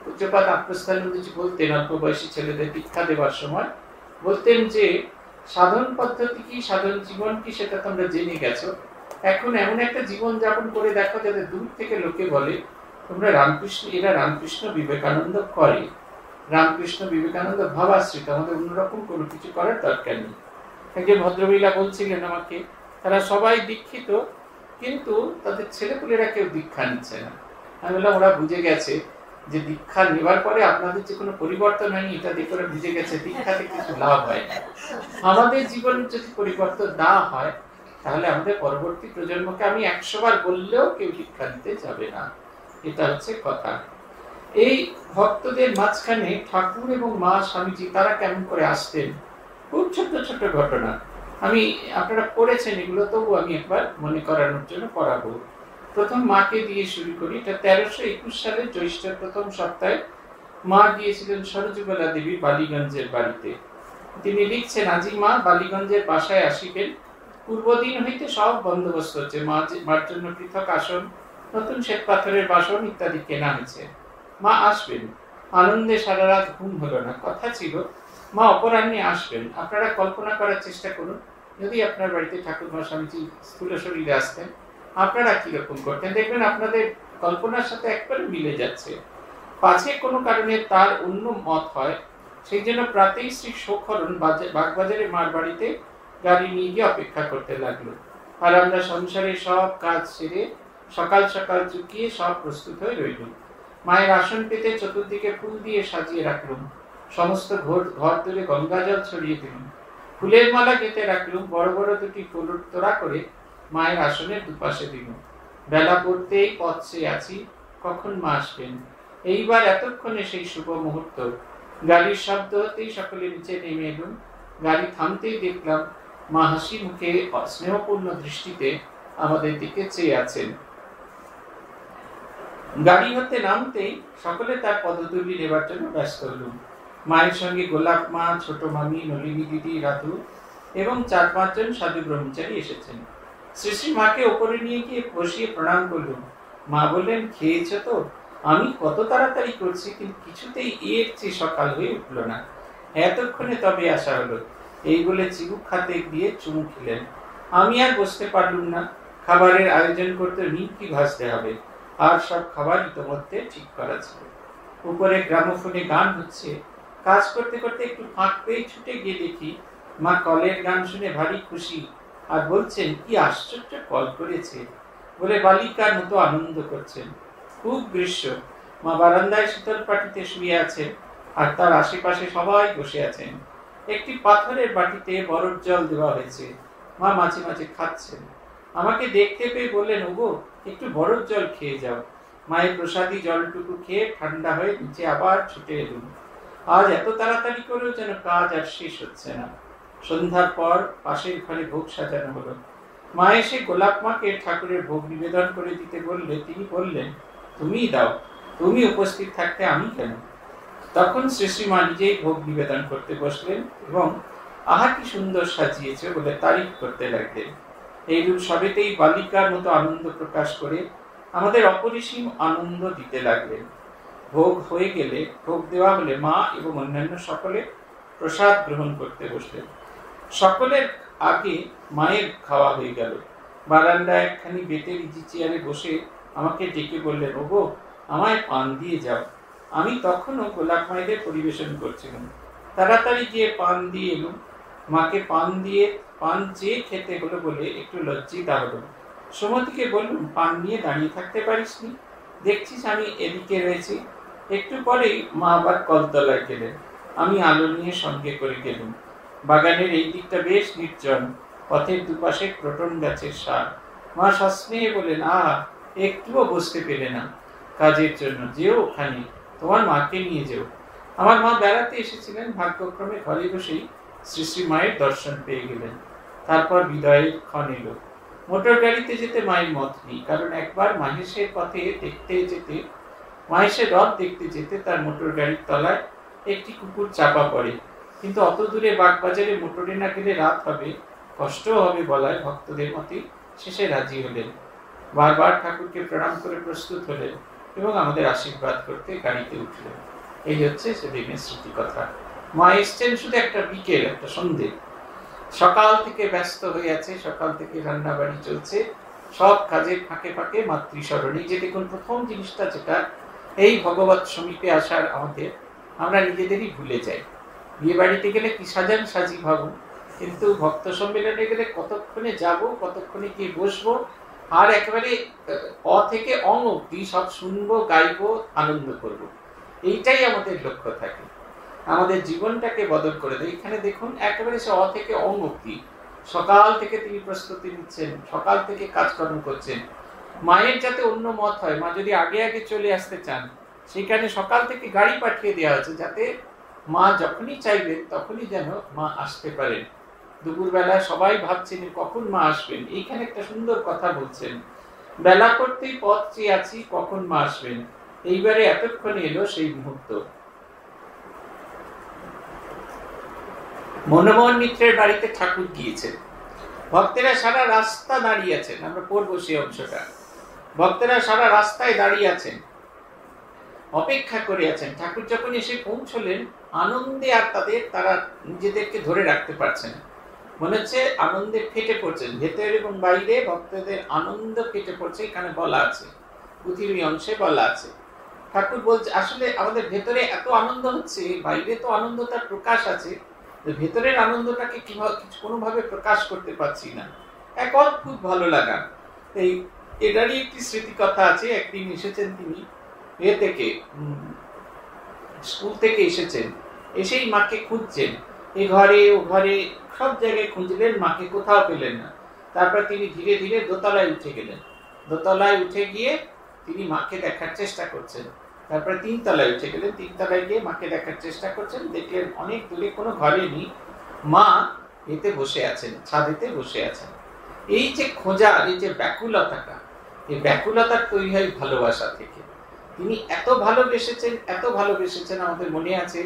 পূজ্যপাদ আত্মস্থানন্দজি বলতেন অল্প বয়সী ছেলেদের দীক্ষা দেওয়ার সময়, বলতেন যে সাধন পদ্ধতি কি, সাধন জীবন কি, সেটা তোমরা জেনে গেছো। এখন এমন একটা জীবন যাপন করে দেখো যাতে দূর থেকে লোকে বলে তোমরা রামকৃষ্ণ, এরা রামকৃষ্ণ বিবেকানন্দ করে, রামকৃষ্ণ বিবেকানন্দ ভাবাশ্রিত, আমাদের অন্যরকম কোনো কিছু করার দরকার নেই। একজন ভদ্রমহিলা বলছিলেন আমাকে, তারা সবাই দীক্ষিত, কিন্তু তাদের ছেলেপুলেরা কেউ দীক্ষা নিচ্ছে না। আমি বললাম ওরা বুঝে গেছে যে দীক্ষা নেবার পরে আপনাদের যে কোনো পরিবর্তন হয়নি, এটা দেখে ওরা বুঝে গেছে দীক্ষাতে কিছু লাভ হয় না। আমাদের জীবনে যদি পরিবর্তন না হয়, তাহলে আমাদের পরবর্তী প্রজন্মকে আমি 100 বার বললেও কেউ দীক্ষা দিতে যাবে না। এটা হচ্ছে কথা। এই ভক্তদের মাঝখানে ঠাকুর এবং মা স্বামীজি তারা কেমন করে আসতেন, খুব ছোট ছোট ঘটনা আমি আপনারা পড়েছেন এগুলো, তবু আমি একবার মনে করানোর জন্য পড়াবো। প্রথম মাকে দিয়ে শুরু করি। এটা 1321 সালের জ্যৈষ্ঠের প্রথম সপ্তাহে মা গিয়েছিলেন সরজুবালা দেবী বালিগঞ্জের বাড়িতে। তিনি লিখছেন, আজি মা বালিগঞ্জের বাসায় আসিবেন, পূর্বদিন হইতে সব বন্দোবস্ত হচ্ছে, মার জন্য পৃথক আসন, নতুন শ্বেত পাথরের বাসন ইত্যাদি কেনা হয়েছে। মা আসবেন। আনন্দে সারা রাত ঘুম হলো না। কথা ছিল মা অপরাহ্নে আসবেন। আপনারা কল্পনা করার চেষ্টা করুন, যদি আপনার বাড়িতে ঠাকুরমা স্বামীজি স্থূল শরীরে আসতেন, আপনারা কিরকম করতেন। দেখবেন আপনাদের কল্পনার সাথে একবারে মিলে যাচ্ছে। পাছে কোনো কারণে তার অন্য মত হয়, সেই জন্য প্রাতেই শ্রী শোকরণ বাগবাজারে মার বাড়িতে গাড়ি নিয়ে গিয়ে অপেক্ষা করতে লাগলো। আর আমরা সংসারের সব কাজ সেরে সকাল সকাল চুকিয়ে সব প্রস্তুত হয়ে রইলুম। মায়ের আসন পেতে চতুর্দিকে ফুল দিয়ে সাজিয়ে রাখলুম। সমস্ত ঘর তুলে গঙ্গা জল ছড়িয়ে দিলুম। ফুলের মালা গেঁথে রাখলুম। বড় বড় দুটি ফুল তোড়া করে মায়ের আসনের দুপাশে দিলুম। বেলা পড়তেই পথ চেয়ে আছি, কখন মা আসবেন। এইবার এতক্ষণে সেই শুভ মুহূর্ত। গাড়ির শব্দ হতেই সকলে নিচে নেমে এলুম। গাড়ি থামতেই দেখলাম মা হাসি মুখে স্নেহপূর্ণ দৃষ্টিতে আমাদের দিকে চেয়ে আছেন। গাড়ি হতে নামতেই সকলে তার পদধূলি নেবার জন্য ব্যস্ত হলুম। মায়ের সঙ্গে গোলাপ মা, ছোট মামি, নলিনী দিদি, রাধু এবং 4-5 জন সাধু ব্রহ্মচারী এসেছেন। শ্রী শ্রী মাকে ওপরে নিয়ে গিয়ে বসিয়ে প্রণাম করলুম। মা বললেন, খেয়েছ তো? আমি কত তাড়াতাড়ি করছি, কিন্তু কিছুতেই এর চেয়ে সকাল হয়ে উঠল না। এতক্ষণে তবে আসা হলো। এই বলে চিবুক খাতে দিয়ে চুমু খেলেন। আমি আর বসতে পারলুম না। খাবারের আয়োজন করতে নিমকি ভাজতে হবে, আর সব খাবার ইতোমধ্যে ঠিক করা ছিল। উপরে গ্রামোফোনে গান হচ্ছে। কাজ করতে করতে একটু ফাঁক পেয়ে ছুটে গিয়ে দেখি মা কলের গান শুনে ভারী খুশি, আর বলছেন, কি আশ্চর্য কল করেছে বলে বালিকার মতো আনন্দ করছেন। খুব গ্রীষ্ম। মা বারান্দায় শীতল পাটিতে শুয়ে আছেন, আর তার আশেপাশে সবাই বসে আছেন। একটি পাথরের বাটিতে বরফ জল দেওয়া হয়েছে। মা মাঝে মাঝে খাচ্ছেন। আমাকে দেখতে পেয়ে বললেন, ওগো, একটু বরফ জল খেয়ে যাও। মায়ের প্রসাদী জলটুকু খেয়ে ঠান্ডা হয়ে নিচে আবার ছুটে এলুম। আজ এত তাড়াতাড়ি করেও যেন কাজ আর শেষ হচ্ছে না। সন্ধ্যার পর পাশের ঘরে ভোগ সাজানো হলো। মা এসে গোলাপ মাকে ঠাকুরের ভোগ নিবেদন করে দিতে বললে তিনি বললেন, তুমিই দাও, তুমি উপস্থিত থাকতে আমি কেন? তখন শ্রী মা নিজেই ভোগ নিবেদন করতে বসলেন এবং আহা কি সুন্দর সাজিয়েছে বলে তারিফ করতে লাগলেন। এইরূপ সবেতেই বালিকার মতো আনন্দ প্রকাশ করে আমাদের অপরিসীম আনন্দ দিতে লাগলেন। ভোগ হয়ে গেলে, ভোগ দেওয়া হলে মা এবং অন্যান্য সকলে প্রসাদ গ্রহণ করতে বসলেন। সকলের আগে মায়ের খাওয়া হয়ে গেল। বারান্দায় একখানি বেতের ইজি চেয়ারে বসে আমাকে ডেকে বললেন, ওগো, আমায় পান দিয়ে যাও। আমি তখনও গোলাপ মায়েদের পরিবেশন করছিলাম। তাড়াতাড়ি গিয়ে পান দিয়ে এলুম। মাকে পান চেয়ে খেতে হলো বলে একটু লজ্জিত হলো। সুমতিকে বললুম, পান নিয়ে দাঁড়িয়ে থাকতে পারিসনি? দেখছিস আমি এদিকে রয়েছি। একটু পরেই মা আবার কলতলায় গেলেন। আমি আলো নিয়ে সঙ্গে করে গেলুম। বাগানের এই দিকটা বেশ নির্জন। পথের দুপাশে ক্রোটন গাছের সার। মা সস্নেহে বলেন, আহা, একটুও বসতে পেলে না কাজের জন্য, যেও ওখানে, তোমার মাকে নিয়ে যেও। আমার মা বেড়াতে এসেছিলেন। ভাগ্যক্রমে ঘরে বসেই শ্রী শ্রী মায়ের দর্শন পেয়ে গেলেন। তারপর বিদায়ের ক্ষণ এলো। মোটর গাড়িতে যেতে মায়ের মত নেই, কারণ একবার মাহেশের পথে মাহেশের রথ দেখতে যেতে তার মোটর গাড়ির তলায় একটি কুকুর চাপা পড়ে। কিন্তু অত দূরে বাগবাজারে মোটরে না গেলে রাত হবে, কষ্টও হবে বলায় ভক্তদের মতে শেষে রাজি হলেন। বারবার ঠাকুরকে প্রণাম করে প্রস্তুত হলেন এবং আমাদের আশীর্বাদ করতে গাড়িতে উঠলেন। এই হচ্ছে সেদিনের স্মৃতি কথা। মা এসছেন শুধু একটা বিকেল, একটা সন্ধে। সকাল থেকে ব্যস্ত হয়ে আছে, সকাল থেকে রান্না বাড়ি চলছে, সব কাজের ফাঁকে ফাঁকে মাতৃস্মরণী। যে দেখুন প্রথম জিনিসটা যেটা, এই ভগবত সমীপে আসার আমাদের, আমরা নিজেদেরই ভুলে যাই। বিয়ে বাড়িতে গেলে কি সাজান সাজি ভাবুন, কিন্তু ভক্ত সম্মেলনে গেলে কতক্ষণে যাব, কতক্ষণে গিয়ে বসবো, আর একেবারে অ থেকে অং অব্দি সব শুনবো, গাইবো, আনন্দ করব। এইটাই আমাদের লক্ষ্য থাকে। আমাদের জীবনটাকে বদল করে দেয়। এখানে দেখুন একেবারে সে অ থেকে অং অব্দি সকাল থেকে তিনি প্রস্তুতি নিচ্ছেন, সকাল থেকে কাজকর্ম করছেন। মায়ের যাতে অন্য মত হয়, মা যদি আগে আগে চলে আসতে চান, সেখানে সকাল থেকে গাড়ি পাঠিয়ে দেওয়া হয়েছে, যাতে মা যখনই চাইবেন তখনই যেন মা আসতে পারেন। দুপুরবেলায় সবাই ভাবছেন কখন মা আসবেন। এইখানে একটা সুন্দর কথা বলছেন, বেলা করতেই পথ চেয়ে আছি, কখন মা আসবেন। এইবারে এতক্ষণে এলো সেই মুহূর্ত। মনমোহন মিত্রের বাড়িতে ঠাকুর গিয়েছেন। ভক্তেরা সারা রাস্তা দাঁড়িয়ে আছেন। আমরা পড়বো সেই অংশটা। ভক্তেরা সারা রাস্তায় দাঁড়িয়ে আছেন, অপেক্ষা করে আছেন। ঠাকুর যখন এসে পৌঁছলেন, আনন্দে আর তারা নিজেদেরকে ধরে রাখতে পারছেন। মনে হচ্ছে আনন্দে ফেটে পড়ছেন। ভেতরে এবং বাইরে ভক্তদের আনন্দ ফেটে পড়ছে, এখানে বলা আছে, পৃথিবী অংশে বলা আছে। ঠাকুর বলছে আসলে আমাদের ভেতরে এত আনন্দ হচ্ছে, বাইরে তো আনন্দটার প্রকাশ আছে, ভেতরের আনন্দটাকে কিভাবে কোনোভাবে প্রকাশ করতে পারছি না। এক অদ্ভুত ভালো লাগা। এই এটারই একটি স্মৃতি কথা আছে। একদিন এসেছেন তিনি থেকে স্কুল থেকে এসেছেন, এসেই মাকে খুঁজছেন, এ ঘরে ও ঘরে সব জায়গায় খুঁজলেন, মাকে কোথাও পেলেন না। তারপর তিনি ধীরে ধীরে দোতলায় উঠে গেলেন। দোতলায় উঠে গিয়ে তিনি মাকে দেখার চেষ্টা করছেন। তারপরে 3 তলায় উঠে গেলেন, 3 তলায় গিয়ে মাকে দেখার চেষ্টা করছেন। দেখলেন অনেক দূরে, কোনো ঘরে নেই, মা এতে বসে আছেন, ছাদেতে বসে আছেন। এই যে খোঁজার, এই যে ব্যাকুলতাটা, এই ব্যাকুলতার তৈরি হয় ভালোবাসা থেকে। তিনি এত ভালোবেসেছেন, এত ভালোবেসেছেন। আমাদের মনে আছে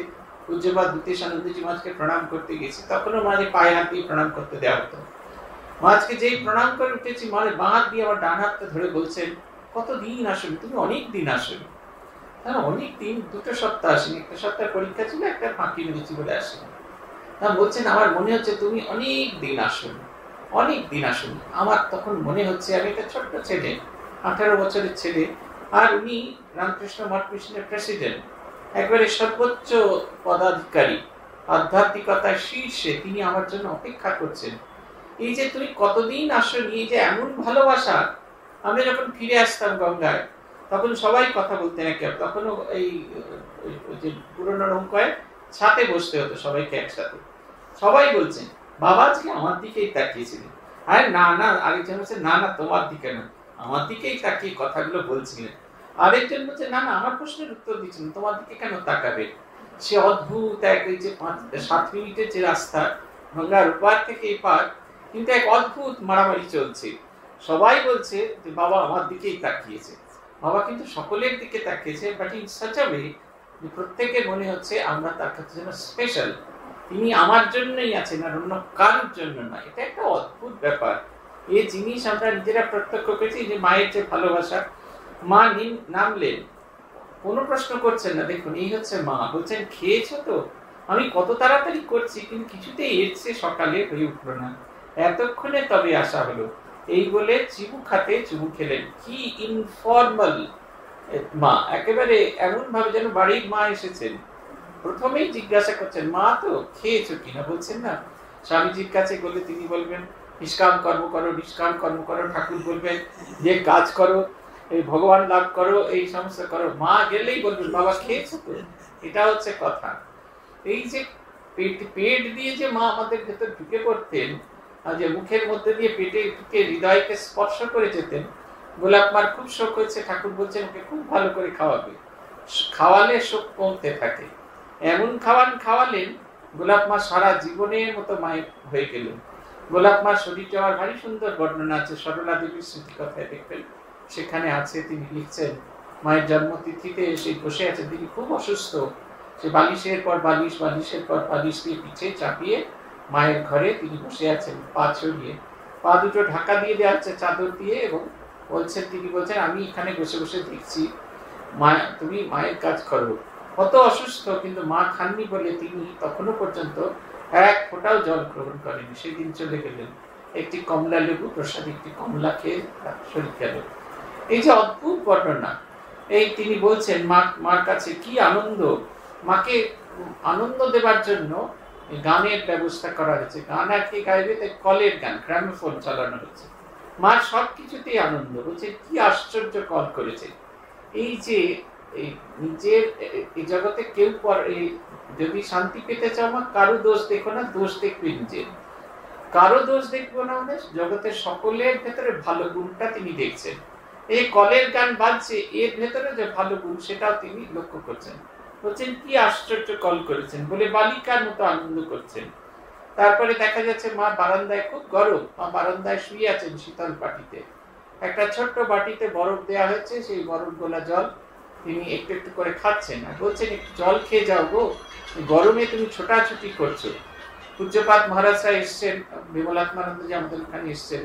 পূজ্যপাদ ভূতেশানন্দজি মহারাজকে প্রণাম করতে গেছি, তখনও মাঝে পায়ে হাত দিয়ে প্রণাম করতে দেওয়া হতো। মহারাজকে যেই প্রণাম করে উঠেছি, মহারাজ বাঁ হাত দিয়ে আমার ডান হাতটা ধরে বলছেন, কতদিন আসেন তুমি? অনেক দিন আসেন। হ্যাঁ, অনেক দিন, 2 সপ্তাহ আসেনি, 1 সপ্তাহ পরীক্ষা ছিল, একটা ফাঁকি মেরেছি বলে আসেনি। হ্যাঁ, বলছেন আমার মনে হচ্ছে তুমি অনেক দিন আসেন, অনেক দিন আসেন। আমার তখন মনে হচ্ছে আমি একটা ছোট্ট ছেলে, 18 বছরের ছেলে, আর উনি রামকৃষ্ণ মঠ মিশনের প্রেসিডেন্ট, একবারে সর্বোচ্চ পদাধিকারী, আধ্যাত্মিকতার শীর্ষে, তিনি আমার জন্য অপেক্ষা করছেন। এই যে তুমি কতদিন আসনি, এই যে এমন ভালোবাসা। আমরা যখন ফিরে আসতাম গঙ্গায়, তখন সবাই কথা বলতেন একে, তখনও এই যে পুরনো নৌকায় ছাতে বসতে হতো সবাইকে একসাথে। সবাই বলছেন বাবা আজকে আমার দিকেই তাকিয়েছিলেন। আরে না না, আরেকজন বলছে না না তোমার দিকে না, আমার দিকেই তাকিয়ে কথাগুলো বলছিলেন। আরেকজন বলছে না না আমার প্রশ্নের উত্তর দিচ্ছেন, তোমার দিকে কেন তাকাবে। সে অদ্ভুত এক, এই যে 5-7 মিনিটের যে রাস্তা গঙ্গার ওপার থেকে এপার, কিন্তু এক অদ্ভুত মারামারি চলছে। সবাই বলছে যে বাবা আমার দিকেই তাকিয়েছে, বাবা কিন্তু সকলের দিকে তাকিয়েছে, but in such a way যে প্রত্যেকের মনে হচ্ছে আমরা তার কাছে যেন স্পেশাল, তিনি আমার জন্যই আছেন আর অন্য কারোর জন্য না। এটা একটা অদ্ভুত ব্যাপার। এই জিনিস আমরা নিজেরা প্রত্যক্ষ করেছি, যে মায়ের যে ভালোবাসা। মা নামলেন, কোনো প্রশ্ন করছেন না, দেখুন এই হচ্ছে মা। বলছেন খেয়েছো তো? আমি কত তাড়াতাড়ি করছি, কিন্তু কিছুতেই এসছে সকালে হয়ে উঠলো না, এতক্ষণে তবে আসা হলো। এই বলে চিবু খাতে চুমু খেলেন। কি ইনফর্মাল মা, একেবারে এমন ভাবে যেন বাড়ির মা এসেছেন। প্রথমেই জিজ্ঞাসা করছেন মা তো খেয়েছো কিনা, বলছেন না। স্বামীজির কাছে গেলে তিনি বলবেন নিষ্কাম কর্ম করো, নিষ্কাম কর্ম করো। ঠাকুর বলবেন যে কাজ করো, এই ভগবান লাভ করো, এই সমস্ত করো। মা গেলেই বলবেন বাবা খেয়েছো তো। এটা হচ্ছে কথা। এই যে পেট দিয়ে যে মা আমাদের ভেতর ঢুকে পড়তেন, আর যে মুখের মধ্যে দিয়ে পেটে ঢুকে হৃদয়কে স্পর্শ করে যেতেন। গোলাপ মার খুব শোক হয়েছে, ঠাকুর বলছেন ওকে খুব ভালো করে খাওয়াবে, খাওয়ালে শোক কমতে থাকে। এমন খাওয়ালেন, গোলাপ মা সারা জীবনের মতো মায়ের হয়ে গেলেন। গোলাপ মার শরীরটা আমার ভারী সুন্দর বর্ণনা আছে, সরলা দেবীর স্মৃতি কথায় দেখবেন, সেখানে আছে। তিনি লিখছেন মায়ের জন্মতিথিতে এসে বসে আছেন, তিনি খুব অসুস্থ। সে বালিশের পর বালিশ, বালিশের পর বালিশ দিয়ে পিঠে চাপিয়ে মায়ের ঘরে তিনি বসে আছেন, পা ছড়িয়ে, পা দুটো ঢাকা দিয়ে দেওয়া হচ্ছে চাদর দিয়ে, এবং বলছেন, তিনি বলছেন আমি এখানে বসে বসে দেখছি মা, তুমি মায়ের কাজ করো। কত অসুস্থ, কিন্তু মা খাননি বলে তিনি তখনও পর্যন্ত এক ফোঁটাও জল গ্রহণ করেনি। সেদিন চলে গেলেন, একটি কমলা লেবু প্রসাদ, একটি কমলা খেয়ে শরীর গেল। এই যে অদ্ভুত বর্ণনা, এই তিনি বলছেন মার কাছে কি আনন্দ। মাকে আনন্দ দেবার জন্য গানের ব্যবস্থা করা হয়েছে। গান আর কি গাইবে, তাই কলের গান, গ্রামোফোন চালানো হয়েছে। মার সবকিছুতেই আনন্দ। বলছে কি আশ্চর্য কল করেছে। এই যে নিজের এই জগতে কেউ যদি শান্তি পেতে চাও, মা কারো দোষ দেখো না, দোষ দেখবে নিজের। কারো দোষ দেখবো না, মানে জগতের সকলের ভেতরে ভালো গুণটা তিনি দেখছেন। এই কলের গান বাজছে, এর ভেতরে যে ভালো গুণ সেটাও তিনি লক্ষ্য করছেন। বলছেন কি আশ্চর্য কল করেছেন, বলে বালিকার মতো আনন্দ করছেন। তারপরে দেখা যাচ্ছে মা বারান্দায়, খুব গরম, মা বারান্দায় শুয়ে আছেন শীতল বাটিতে। একটা ছোট্ট বাটিতে বরফ দেওয়া হয়েছে, সেই বরফ গোলা জল তিনি একটু একটু করে খাচ্ছেন, আর বলছেন একটু জল খেয়ে যাও গো, গরমে তুমি ছোটাছুটি করছো। পূজ্যপাদ মহারাজরা এসছেন, বিমলাত্মানন্দজি আমাদের ওখানে এসছেন।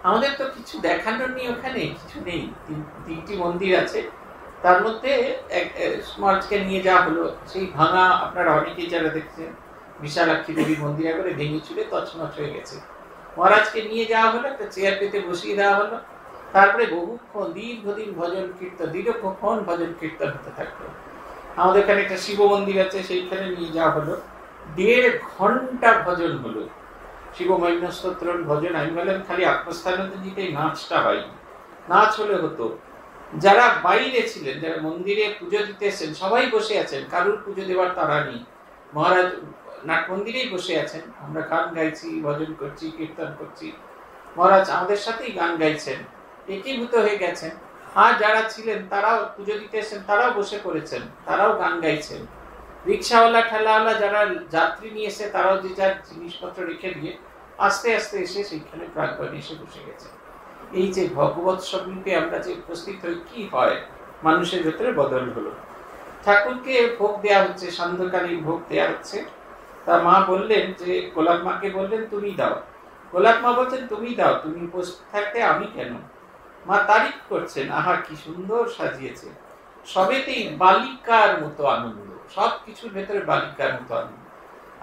আমাদের তো কিছু দেখানোর নেই, ওখানে কিছু নেই। 3টি মন্দির আছে, তার মধ্যে মহারাজকে নিয়ে যাওয়া হলো সেই ভাঙা, আপনারা অনেকেই যারা দেখছেন বিশালাক্ষী দেবী মন্দির করে ভেঙে চুরে তছনছ হয়ে গেছে। মহারাজকে নিয়ে যাওয়া হলো, একটা চেয়ার পেতে বসিয়ে দেওয়া হলো। তারপরে বহুক্ষণ দীর্ঘদিন ভজন কীর্তন, দীর্ঘক্ষণ ভজন কীর্তন হতে থাকলো। আমাদের এখানে একটা শিব মন্দির আছে, সেইখানে নিয়ে যাওয়া হলো, 1.5 ঘন্টা ভজন হলো, শিব মহিম্ন স্তোত্র ভজন। আমি বললাম খালি আত্মস্থানতে নাচটা হয়নি, নাচ হলে হতো। যারা বাইরে ছিলেন, যারা মন্দিরে পুজো দিতে এসেছেন, সবাই বসে আছেন, কারুর পুজো দেওয়ার তারা নেই। মহারাজ নাট মন্দিরেই বসে আছেন, আমরা গান গাইছি, ভজন করছি, কীর্তন করছি, মহারাজ আমাদের সাথেই গান গাইছেন, একীভূত হয়ে গেছেন। আর যারা ছিলেন তারাও পুজো দিতে এসেছেন, তারাও বসে পড়েছেন, তারাও গান গাইছেন। রিক্সাওয়ালা ঠেলাওয়ালা যারা যাত্রী নিয়ে এসে, তারাও যে যার জিনিসপত্র রেখে দিয়ে আস্তে আস্তে এসে সেইখানে প্রাঙ্গণে এসে বসে গেছে। এই যে ভগবত স্বরূপে আমরা যে উপস্থিত হই, কি হয় মানুষের ভেতরে বদল হলো। ঠাকুরকে ভোগ দেয়া হচ্ছে, সান্ধ্যকালীন ভোগ দেয়া হচ্ছে। তার মা বললেন যে, গোলাপ মাকে বললেন তুমি দাও। গোলাপ মা বলছেন তুমি দাও, তুমি উপস্থিত থাকতে আমি কেন। মা তারিফ করছেন, আহা কি সুন্দর সাজিয়েছে, সবেতেই বালিকার মতো আনন্দ, সবকিছুর ভেতরে বালিকার মতো আনন্দ।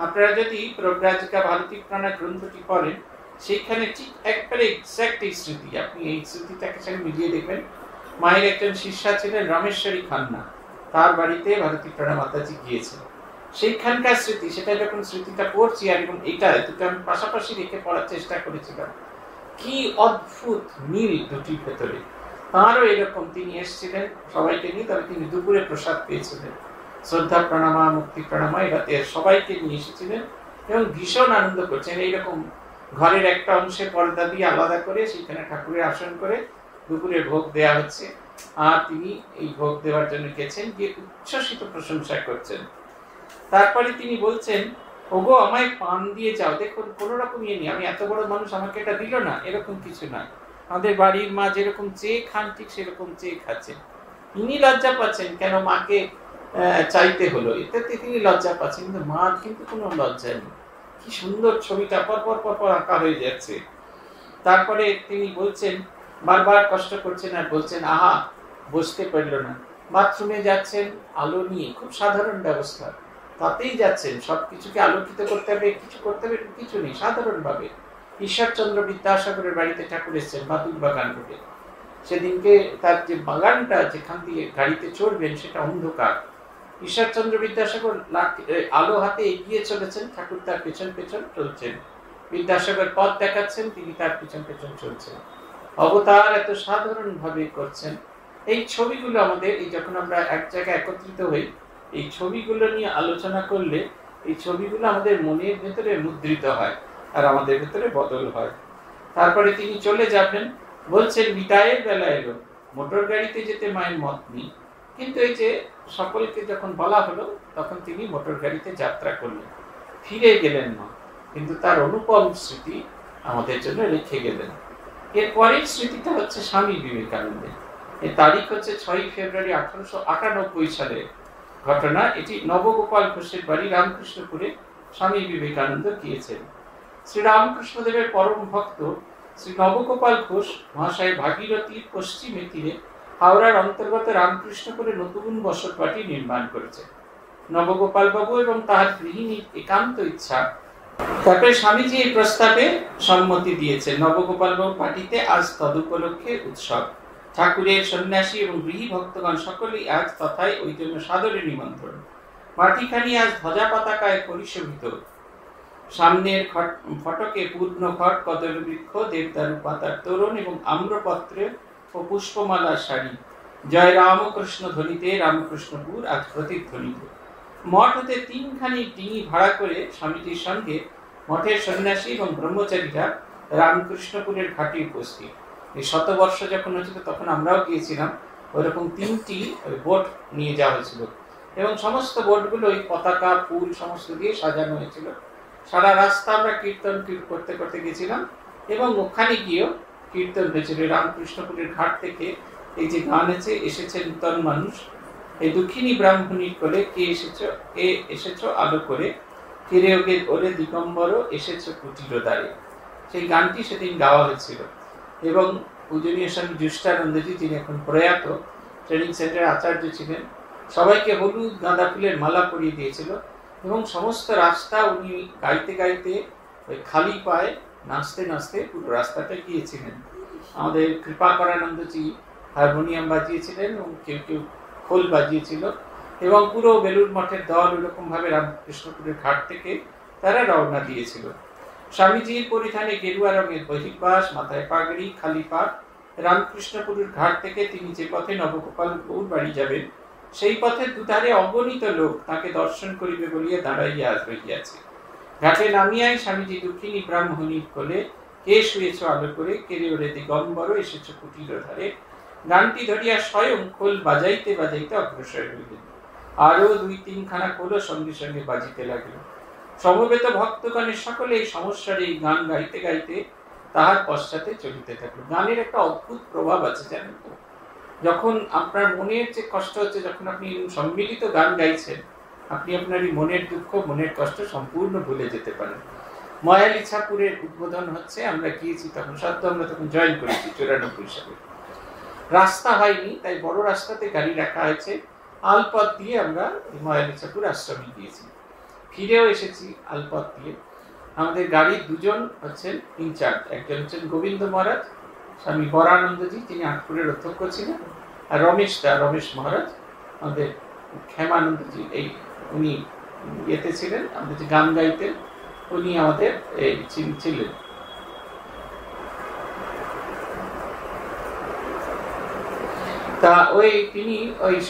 আপনারা যদি প্রব্রাজিকা ভারতী প্রাণা গ্রন্থটি পড়েন, সেইখানে ঠিক একবারে এক্সাক্ট এই স্মৃতি, আপনি এই স্মৃতিটাকে সঙ্গে মিলিয়ে দেখবেন। মায়ের একজন শিষ্যা ছিলেন রামেশ্বরী খান্না, তার বাড়িতে ভারতী প্রাণা মাতাজি গিয়েছেন, সেইখানকার স্মৃতি। সেটা যখন স্মৃতিটা পড়ছি আর এবং এটা দুটো আমি পাশাপাশি রেখে পড়ার চেষ্টা করেছিলাম, কি অদ্ভুত মিল দুটির ভেতরে। তাঁরও এরকম, তিনি এসেছিলেন সবাইকে নিয়ে, তবে তিনি দুপুরে প্রসাদ পেয়েছিলেন, শ্রদ্ধা প্রণামা, মুক্তি প্রণামা, এটাতে সবাইকে নিয়ে এসেছিলেন এবং ভীষণ আনন্দ করছেন। এইরকম ঘরের একটা অংশে পর্দা দিয়ে আলাদা করে সেখানে ঠাকুরের আসন করে দুপুরে ভোগ দেয়া হচ্ছে, আর তিনি এই ভোগ দেওয়ার জন্য গেছেন, গিয়ে উচ্ছ্বসিত প্রশংসা করছেন। তারপরে তিনি বলছেন, ওগো আমায় পান দিয়ে যাও। দেখুন কোনো রকম ইয়ে নেই, আমি এত বড় মানুষ আমাকে এটা দিল না, এরকম কিছু নয়। আমাদের বাড়ির মা যেরকম চেয়ে খান, ঠিক সেরকম চেয়ে খাচ্ছেন। ইনি লজ্জা পাচ্ছেন, কেন মাকে চাইতে হলো, এটাতে তিনি লজ্জা পাচ্ছেন, কিন্তু মার কিন্তু কোনো লজ্জা নেই। কি সুন্দর ছবিটা পরপর পরপর আঁকা হয়ে যাচ্ছে। তারপরে তিনি বলছেন, বারবার কষ্ট করছেন আর বলছেন, আহা বসতে পারল না। বাথরুমে যাচ্ছেন আলো নিয়ে, খুব সাধারণ ব্যবস্থা, তাতেই যাচ্ছেন। সবকিছুকে আলোকিত করতে হবে, কিছু করতে হবে, কিছু নেই, সাধারণভাবে। ঈশ্বরচন্দ্র বিদ্যাসাগরের বাড়িতে ঠাকুর এসেছেন বাদুর বাগান রোডে। সেদিনকে তার যে বাগানটা যেখান দিয়ে গাড়িতে চড়বেন সেটা অন্ধকার। ঈশ্বরচন্দ্র বিদ্যাসাগর আলো হাতে এগিয়ে চলেছেন, ঠাকুর তার পেছন পেছন চলছেন। বিদ্যাসাগর পথ দেখাচ্ছেন, তিনি তার পেছন পেছন চলছেন। অবতার এত সাধারণ ভাবে করছেন। এই ছবিগুলো আমাদের, এই যখন আমরা এক জায়গায় একত্রিত হই, এই ছবিগুলো নিয়ে আলোচনা করলে এই ছবিগুলো আমাদের মনের ভেতরে মুদ্রিত হয় আর আমাদের ভেতরে বদল হয়। তারপরে তিনি চলে যাবেন, বলছেন বিদায়ের বেলা এলো, মোটর গাড়িতে যেতে মায়ের মত নেই, কিন্তু এই যে সকলকে যখন বলা হলো তখন তিনি মোটর গাড়িতে যাত্রা করলেন, ফিরে গেলেন না, কিন্তু তার অনুপম স্মৃতি আমাদের জন্য রেখে গেলেন। এর পরের স্মৃতিটা হচ্ছে স্বামী বিবেকানন্দের। এর তারিখ হচ্ছে 6 ফেব্রুয়ারি 1898 সালে ঘটনা। এটি নবগোপাল ঘোষের বাড়ি রামকৃষ্ণপুরে স্বামী বিবেকানন্দ গিয়েছেন। শ্রী রামকৃষ্ণদেবের পরম ভক্ত শ্রী নবগোপাল ঘোষ মহাশয় ভাগীরথীর পশ্চিমে তীরে হাওড়ার অন্তর্গত রামকৃষ্ণপুরে নতুন বসত বাটি নির্মাণ করেছে। নবগোপাল বাবু এবং তাহার গৃহিণীর একান্ত ইচ্ছা, তারপরে স্বামীজি এই প্রস্তাবে সম্মতি দিয়েছেন। নবগোপাল বাবু পার্টিতে আজ তদুপলক্ষে উৎসব। ঠাকুরের সন্ন্যাসী এবং গৃহী ভক্তগণ সকলেই আজ তথায় ওই জন্য সাদরে নিমন্ত্রণ। মাটিখানি আজ ধ্বজা পতাকায় পরিশোভিত। সামনের ফটকে পূর্ণ ঘট, কদর বৃক্ষ, দেবদারু পাতার তোরণ এবং আম্রপত্রে ও পুষ্পমালার শাড়ি। জয় রামকৃষ্ণ ধ্বনিতে রামকৃষ্ণপুর আজ প্রতিধ্বনিত। মঠ হতে 3খানি ডিঙি ভাড়া করে স্বামীজির সঙ্গে মঠের সন্ন্যাসী এবং ব্রহ্মচারীরা রামকৃষ্ণপুরের ঘাটে উপস্থিত। এই শতবর্ষ যখন হয়েছিল তখন আমরাও গিয়েছিলাম, ওইরকম 3টি বোট নিয়ে যাওয়া হয়েছিল এবং সমস্ত বোটগুলো ওই পতাকা ফুল সমস্ত দিয়ে সাজানো হয়েছিল। সারা রাস্তা আমরা কীর্তন করতে করতে গেছিলাম এবং ওখানে গিয়েও কীর্তন হয়েছিল। রামকৃষ্ণপুরের ঘাট থেকে এই যে গান আছে, এসেছে নূতন মানুষ, এই দুঃখিনী ব্রাহ্মণীর কোলে কে এসেছো আলো করে, ফিরে ওরে দিগম্বর এসেছো কুটির দ্বারে, সেই গানটি সেদিন গাওয়া হয়েছিল। এবং পূজনীয় স্বামী জ্যেষ্ঠানন্দজি, যিনি এখন প্রয়াত, ট্রেনিং সেন্টারের আচার্য ছিলেন, সবাইকে হলুদ গাঁদা ফুলের মালা পরিয়ে দিয়েছিল এবং সমস্ত রাস্তা উনি গাইতে গাইতে ওই খালি পায়ে নাচতে নাচতে পুরো রাস্তাটা গিয়েছিলেন। আমাদের কৃপাকরানন্দজি হারমোনিয়াম বাজিয়েছিলেন এবং কেউ কেউ খোল বাজিয়েছিল, এবং পুরো বেলুড় মঠের দল ওরকম ভাবে রামকৃষ্ণপুরের ঘাট থেকে তারা রওনা দিয়েছিল। স্বামীজির পরিধানে গেরুয়া রঙের বহির্বাস, মাথায় পাগড়ি, খালি পা। রামকৃষ্ণপুরের ঘাট থেকে তিনি যে পথে নবগোপাল গৌর বাড়ি যাবেন, সেই পথের দুধারে অগণিত লোক তাকে দর্শন করিবে বলিয়া দাঁড়াইয়া রহিয়াছে। ঘাটে নামিয়াই স্বামীজি দুঃখিনী ব্রাহ্মণীর কোলে, কে শুয়েছ আলো করে, কেড়ে ওরে দিগম্বর এসেছ কুটির ধারে, গানটি ধরিয়া স্বয়ং খোল বাজাইতে বাজাইতে অগ্রসর হইলেন। আরো ২-৩খানা খোলও সঙ্গে সঙ্গে বাজিতে লাগলো। সমবেত ভক্তগণের সকলে এই সমস্যার এই গান গাইতে গাইতে তাহার পশ্চাতে চলিতে থাকলো। গানের একটা অদ্ভুত প্রভাব আছে জানেন তো। যখন আপনার মনের যে কষ্ট হচ্ছে, যখন আপনি সম্মিলিত গান গাইছেন, আপনি আপনার এই মনের দুঃখ, মনের কষ্ট সম্পূর্ণ ভুলে যেতে পারেন। ময়ালিছাপুরের উদ্বোধন হচ্ছে, আমরা গিয়েছি তখন, সদ্য আমরা তখন জয়েন করেছি ৯৪ সালে। রাস্তা হয়নি, তাই বড় রাস্তাতে গাড়ি রাখা হয়েছে। আলপথ দিয়ে আমরা ময়ালিছাপুর আশ্রমে গিয়েছি, ফিরেও এসেছি আলপথ দিয়ে। আমাদের গাড়ির দুজন হচ্ছেন ইনচার্জ, একজন হচ্ছেন গোবিন্দ মহারাজ, স্বামী বরানন্দজি, তিনি আটপুরের অধ্যক্ষ ছিলেন, আর রমেশ মহারাজ, আমাদের ক্ষেমানন্দজি, এই উনি ইয়েতে ছিলেন, আমাদের যে গান গাইতেন, উনি আমাদের এই ছিলেন। তা তিনি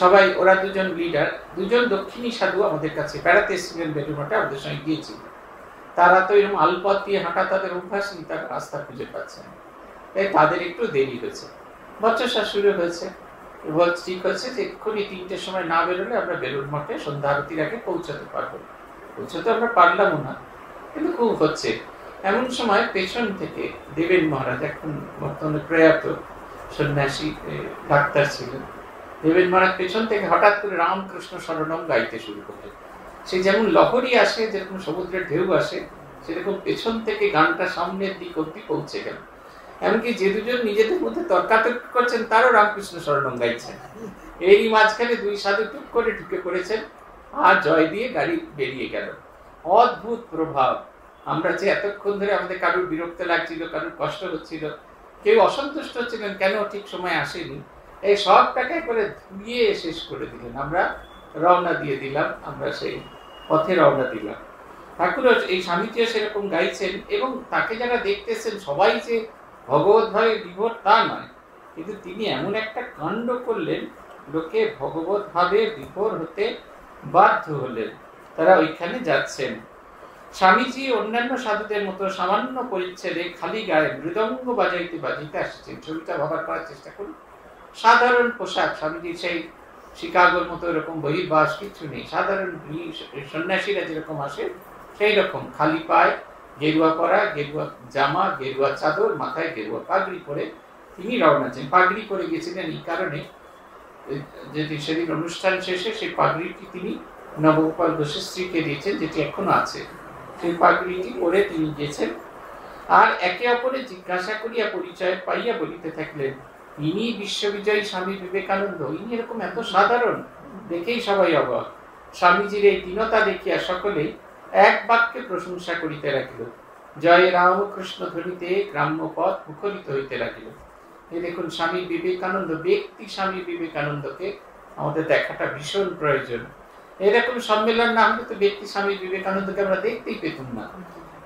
সবাই, ওরা দুজন লিডার, দুজন দক্ষিণী সাধু আমাদের কাছে বেড়াতে এসেছিলেন বেলুড় মঠে, আমাদের সঙ্গে গিয়েছিল। তারা তো এরকম আলপথ দিয়ে হাঁটা তাদের অভ্যাস নেই, তারা রাস্তা খুঁজে পাচ্ছে না, তাই তাদের একটু দেরি হয়েছে। বচসা শুরু হয়েছে, ঠিক হচ্ছে যে এক্ষুনি ৩টের সময় না বেরোলে আমরা বেলুড় মঠে সন্ধ্যা আরতির আগে পৌঁছাতে পারবো। পৌঁছাতে আমরা পারলামও না, কিন্তু খুব হচ্ছে। এমন সময় পেছন থেকে দেবেন মহারাজ, এখন বর্তমানে প্রয়াত সন্ন্যাসী ডাক্তার ছিলেন, দেবেন মহারাজ পেছন থেকে হঠাৎ করে রামকৃষ্ণ শরণম গাইতে শুরু করলেন। সে যেমন লহরী আসে, যেরকম সমুদ্রের ঢেউ আসে, সেরকম পেছন থেকে গানটা সামনের দিক অব্দি পৌঁছে গেল। এমনকি যে দুজন নিজেদের মধ্যে তর্কাতর্কি করছেন, তারও রামকৃষ্ণ শরণম গাইছেন। এরই মাঝখানে ২ সাধু টুক করে ঢুকে পড়েছেন, আর জয় দিয়ে গাড়ি বেরিয়ে গেল। অদ্ভুত প্রভাব। আমরা যে এতক্ষণ ধরে আমাদের কারুর বিরক্ত লাগছিল, কারুর কষ্ট হচ্ছিল, কেউ অসন্তুষ্ট হচ্ছিলেন কেন ঠিক সময় আসেনি, এই সবটাকে করে ধুয়ে শেষ করে দিলেন। আমরা রওনা দিয়ে দিলাম, আমরা সেই পথে রওনা দিলাম। ঠাকুর এই স্বামীজিও সেরকম গাইছেন, এবং তাকে যারা দেখতেছেন সবাই যে ভগবত ভাবে বিভোর তা নয়, কিন্তু তিনি এমন একটা কাণ্ড করলেন, লোকে ভগবত ভাবে বিভোর হতে বাধ্য হলেন, তারা ওইখানে যাচ্ছেন। স্বামীজি অন্যান্য সাধুদের মতো সামান্য পরিচ্ছেদে খালি গায়ে মৃদঙ্গ বাজাইতে বাজাইতে আসছেন। ছবিটা ভাবার করার চেষ্টা করুন। সাধারণ পোশাক, স্বামীজির সেই শিকাগোর মতো এরকম বহির্বাস কিছু নেই, সাধারণ সন্ন্যাসীরা যেরকম আসে সেই রকম খালি পায়ে গেরুয়া পরা, গেরুয়া জামা, গেরুয়া চাদর, মাথায় গেরুয়া পাগড়ি পরে তিনি রওনা ছিলেন। পাগড়ি পরে গেছিলেন এই কারণে, যেটি সেদিন অনুষ্ঠান শেষে সেই পাগড়িটি তিনি নবগোপাল ঘোষের স্ত্রীকে দিয়েছেন, যেটি এখনো আছে। সেই পাগড়িটি পরে তিনি গেছেন, আর একে অপরে জিজ্ঞাসা করিয়া পরিচয় পাইয়া বলিতে থাকলেন, ইনি বিশ্ববিজয়ী স্বামী বিবেকানন্দ। ইনি এরকম এত সাধারণ, দেখেই সবাই অবাক। স্বামীজির এই দীনতা দেখিয়া সকলেই এক বাক্যে প্রশংসা করিতে লাগিল। জয় রামকৃষ্ণ ধ্বনিতে গ্রাম্য পথ মুখরিত হইতে লাগিল। এই দেখুন, স্বামী বিবেকানন্দ, ব্যক্তি স্বামী বিবেকানন্দকে আমাদের দেখাটা ভীষণ প্রয়োজন। এরকম সম্মেলন না হলে তো ব্যক্তি স্বামী বিবেকানন্দকে আমরা দেখতেই পেতাম না।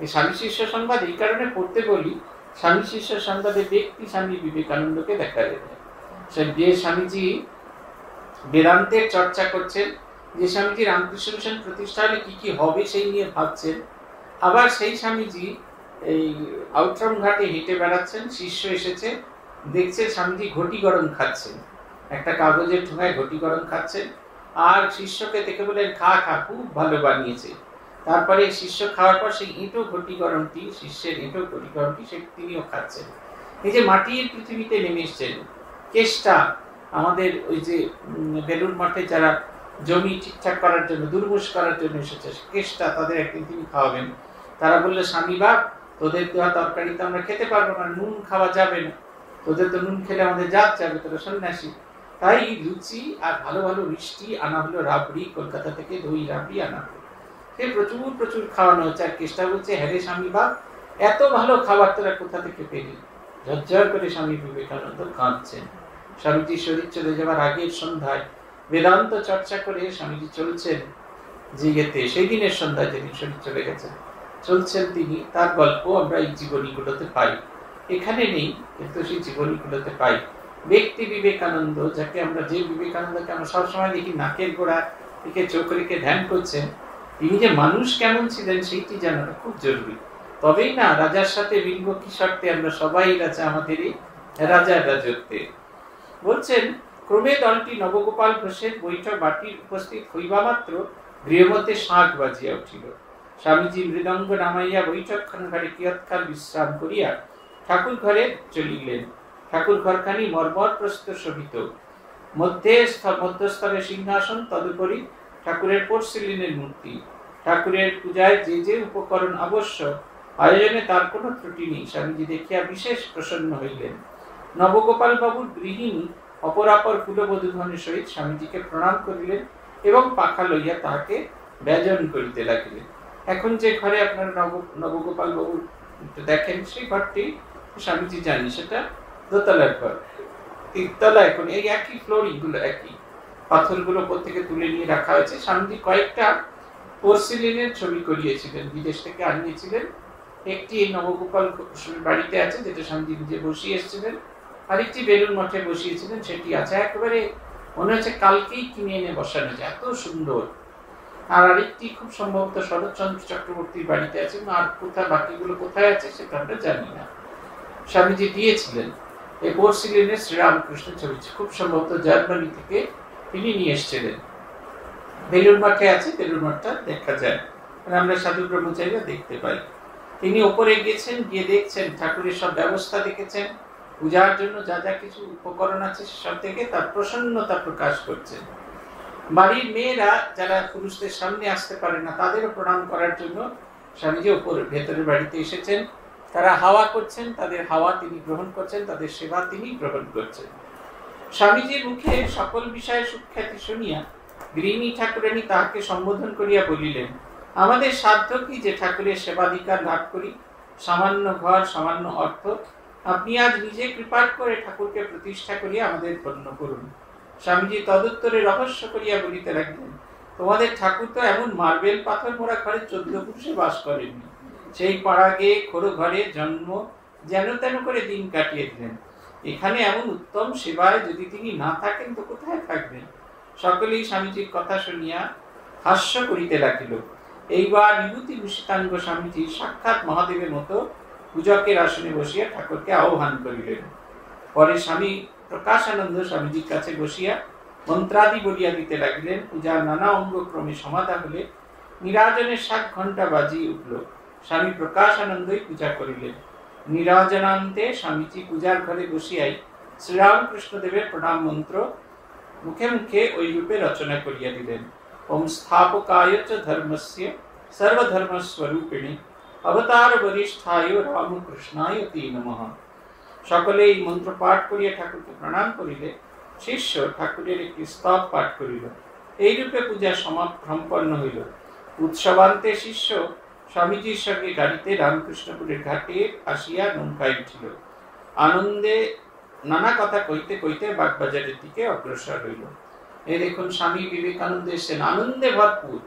এই স্বামী শিষ্য সংবাদ এই কারণে পড়তে বলি, স্বামী শিষ্য সংবাদে ব্যক্তি স্বামী বিবেকানন্দকে দেখা যাবে। যে স্বামীজি বেদান্তের চর্চা করছেন, যে স্বামীজি রামকৃষ্ণ মিশন প্রতিষ্ঠা হলে কি কি হবে সেই নিয়ে ভাবছেন, আবার সেই স্বামীজি এই আউটরাম ঘাটে হেঁটে বেড়াচ্ছেন, শিষ্য এসেছে, দেখছে স্বামীজি ঘটি গরম খাচ্ছেন, একটা কাগজের ঠোঙায় ঘটি গরম খাচ্ছেন, আর শিষ্যকে দেখে বলেন, খা খা, খুব ভালো বানিয়েছে। তারপরে শিষ্য খাওয়ার পর সেই এঁটো ঘটি গরমটি, শিষ্যের এঁটো ঘটি গরমটি, সে তিনিও খাচ্ছেন। এই যে মাটির পৃথিবীতে নেমে এসছেন, কেষ্টা, আমাদের ওই যে বেলুড় মঠে যারা জমি ঠিকঠাক করার জন্য, দুর্মুষ করার জন্য এসেছে, কেষ্টা, তাদের একদিন তিনি খাওয়াবেন। তারা বললো, স্বামী বাপ, তোদের দেওয়া তরকারি তো আমরা খেতে পারবো না, নুন খাওয়া যাবে না, তোদের তো নুন খেলে আমাদের জাত যাবে, তোরা সন্ন্যাসী। তাই লুচি আর ভালো ভালো মিষ্টি আনা হলো, রাবড়ি, কলকাতা থেকে দই রাবড়ি আনা হলো, সে প্রচুর প্রচুর খাওয়ানো হচ্ছে। আর কেষ্টা বলছে, হ্যাঁ রে স্বামী বাপ, এত ভালো খাবার তোরা কোথা থেকে পেলি? ঝরঝর করে স্বামী বিবেকানন্দ কাঁদছেন। স্বামীজি শরীর চলে যাওয়ার আগের সন্ধ্যায় বেদান্ত চর্চা করে স্বামীজি চলছেন যে ইয়েতে, সেই দিনের সন্ধ্যায় যেদিন শরীর চলে গেছেন চলছেন তিনি, তার গল্প আমরা এই জীবনীগুলোতে পাই। এখানে নেই, কিন্তু সেই জীবনীগুলোতে পাই। ব্যক্তি বিবেকানন্দ, যাকে আমরা, যে বিবেকানন্দকে আমরা সবসময় দেখি নাকের গোড়া দিকে চোখ রেখে ধ্যান করছেন, তিনি যে মানুষ কেমন ছিলেন সেইটি জানানো খুব জরুরি। তবেই না রাজার সাথে মিলব কি শর্তে, আমরা সবাই রাজা আমাদেরই রাজার রাজত্বে। বলছেন, ক্রমে দলটি নবগোপাল ঘোষের বৈঠক বাটির উপস্থিত হইবা মাত্র গৃহমধ্যে শাঁখ বাজিয়া উঠিল। স্বামীজি মৃদঙ্গ নামাইয়া বৈঠকখান ঘরে কিয়ৎকাল বিশ্রাম করিয়া ঠাকুর ঘরে চলিলেন। ঠাকুর ঘরখানি মর্মর প্রস্তর শোভিত, মধ্যস্থলে সিংহাসন, তদুপরি ঠাকুরের পোর্সিলিনের মূর্তি। ঠাকুরের পূজায় যে যে উপকরণ আবশ্যক, আয়োজনে তার কোনো ত্রুটি নেই। স্বামীজি দেখিয়া বিশেষ প্রসন্ন হইলেন। নবগোপাল বাবুর গৃহিণী অপরাপর কুলবধূগণের সহিত স্বামীজিকে প্রণাম করিলেন এবং পাখা লইয়া তাহাকে ব্যজন করিতে লাগিলেন। এখন যে ঘরে আপনারা নবগোপাল বাবু দেখেন, সেই ঘরটি স্বামীজি জানি সেটা দোতলার ঘর। তিনতলা এখন এই একই ফ্লোরিং গুলো, একই পাথরগুলো উপর থেকে তুলে নিয়ে রাখা হয়েছে। স্বামীজি কয়েকটা পোর্সিলিনের ছবি করিয়েছিলেন, বিদেশ থেকে আনিয়েছিলেন। একটি নবগোপাল বাড়িতে আছে, যেটা স্বামীজি নিজে বসিয়ে এসেছিলেন। আরেকটি বেলুন মঠে বসিয়েছিলেন, সেটি আছে। একেবারে মনে হচ্ছে কালকেই কিনে এনে বসানো যায়, এত সুন্দর। আর আরেকটি খুব সম্ভবত শরৎচন্দ্র চক্রবর্তীর বাড়িতে আছে, আর কোথায় বাকিগুলো কোথায় আছে সেটা আমরা জানি না। স্বামীজি দিয়েছিলেন এই পোর্সিলিনের শ্রীরামকৃষ্ণ ছবি, খুব সম্ভবত জার্মানি থেকে তিনি নিয়ে এসেছিলেন। বেলুর মঠে আছে, বেলুর মঠটা দেখা যায়, আমরা সাধু ব্রহ্মচারীরা দেখতে পাই। তিনি ওপরে গিয়েছেন, গিয়ে দেখছেন ঠাকুরের সব ব্যবস্থা দেখেছেন, পূজার জন্য যা যা কিছু উপকরণ আছে সেসব থেকে তার প্রসন্নতা প্রকাশ করছেন। বাড়ির মেয়েরা যারা পুরুষদের সামনে আসতে পারে না, তাদেরও প্রণাম করার জন্য স্বামীজি ওপরে ভেতরের বাড়িতে এসেছেন। তারা হাওয়া করছেন, তাদের হাওয়া তিনি গ্রহণ করছেন, তাদের সেবা তিনি গ্রহণ করছেন। স্বামীজির মুখে সকল বিষয়ে সুখ্যাতি শুনিয়া গৃহিণী ঠাকুরানী তাহাকে সম্বোধন করিয়া বলিলেন, আমাদের সাধ্য কি যে ঠাকুরের সেবাধিকার লাভ করি? সামান্য ঘর, সামান্য অর্থ, আপনি আজ নিজে কৃপাট করে ঠাকুরকে প্রতিষ্ঠা করিয়া আমাদের ধন্য করুন। স্বামীজি তদুত্তরে রহস্য করিয়া বলিতে লাগলেন, তোমাদের ঠাকুর তো এমন মার্বেল পাথর মোড়া ঘরে 14 পুরুষে বাস করেননি। সেই পাড়াগে খোড়ো ঘরে জন্ম যেন তেন করে দিন কাটিয়ে দিলেন। এখানে এমন উত্তম সেবায় যদি তিনি না থাকেন তো কোথায় থাকবেন? সকলেই স্বামীজির কথা শুনিয়া হাস্য করিতে লাগিল। এইবার বিভূতি ভূষিতাঙ্গ স্বামীজি সাক্ষাৎ মহাদেবের মতো পূজকের আসনে বসিয়া ঠাকুরকে আহ্বান করিলেন। পরে স্বামী প্রকাশানন্দ স্বামীজির কাছে বসিয়া মন্ত্রাদি বলিয়া দিতে লাগিলেন। পূজার নানা অঙ্গ ক্রমে সমাধা হলে নিরাজনের 7 ঘণ্টা বাজিয়ে উঠল। স্বামী প্রকাশানন্দই পূজা করিলেন। নিরাজনান্তে স্বামীজি পূজার ঘরে বসিয়াই শ্রীরামকৃষ্ণদেবের প্রণাম মন্ত্র মুখে মুখে ওই রূপে রচনা করিয়া দিলেন। ওম স্থাপকায় চ ধর্মস্য সর্বধর্মস্বরূপিণী অবতার বরিষ্ঠায় রামকৃষ্ণায় তে নমঃ। সকলে এই মন্ত্র পাঠ করিয়া ঠাকুরকে প্রণাম করিলে শিষ্য ঠাকুরের একটি স্তব পাঠ করিল। এই রূপে পূজা সম্পন্ন হইল। উৎসবান্তে শিষ্য স্বামীজির সঙ্গে গাড়িতে রামকৃষ্ণপুরের ঘাটে আসিয়া নৌকায় উঠিল। আনন্দে নানা কথা কইতে কইতে বাগবাজারের দিকে অগ্রসর হইল। এই দেখুন স্বামী বিবেকানন্দ এসেছেন, আনন্দে ভরপুর,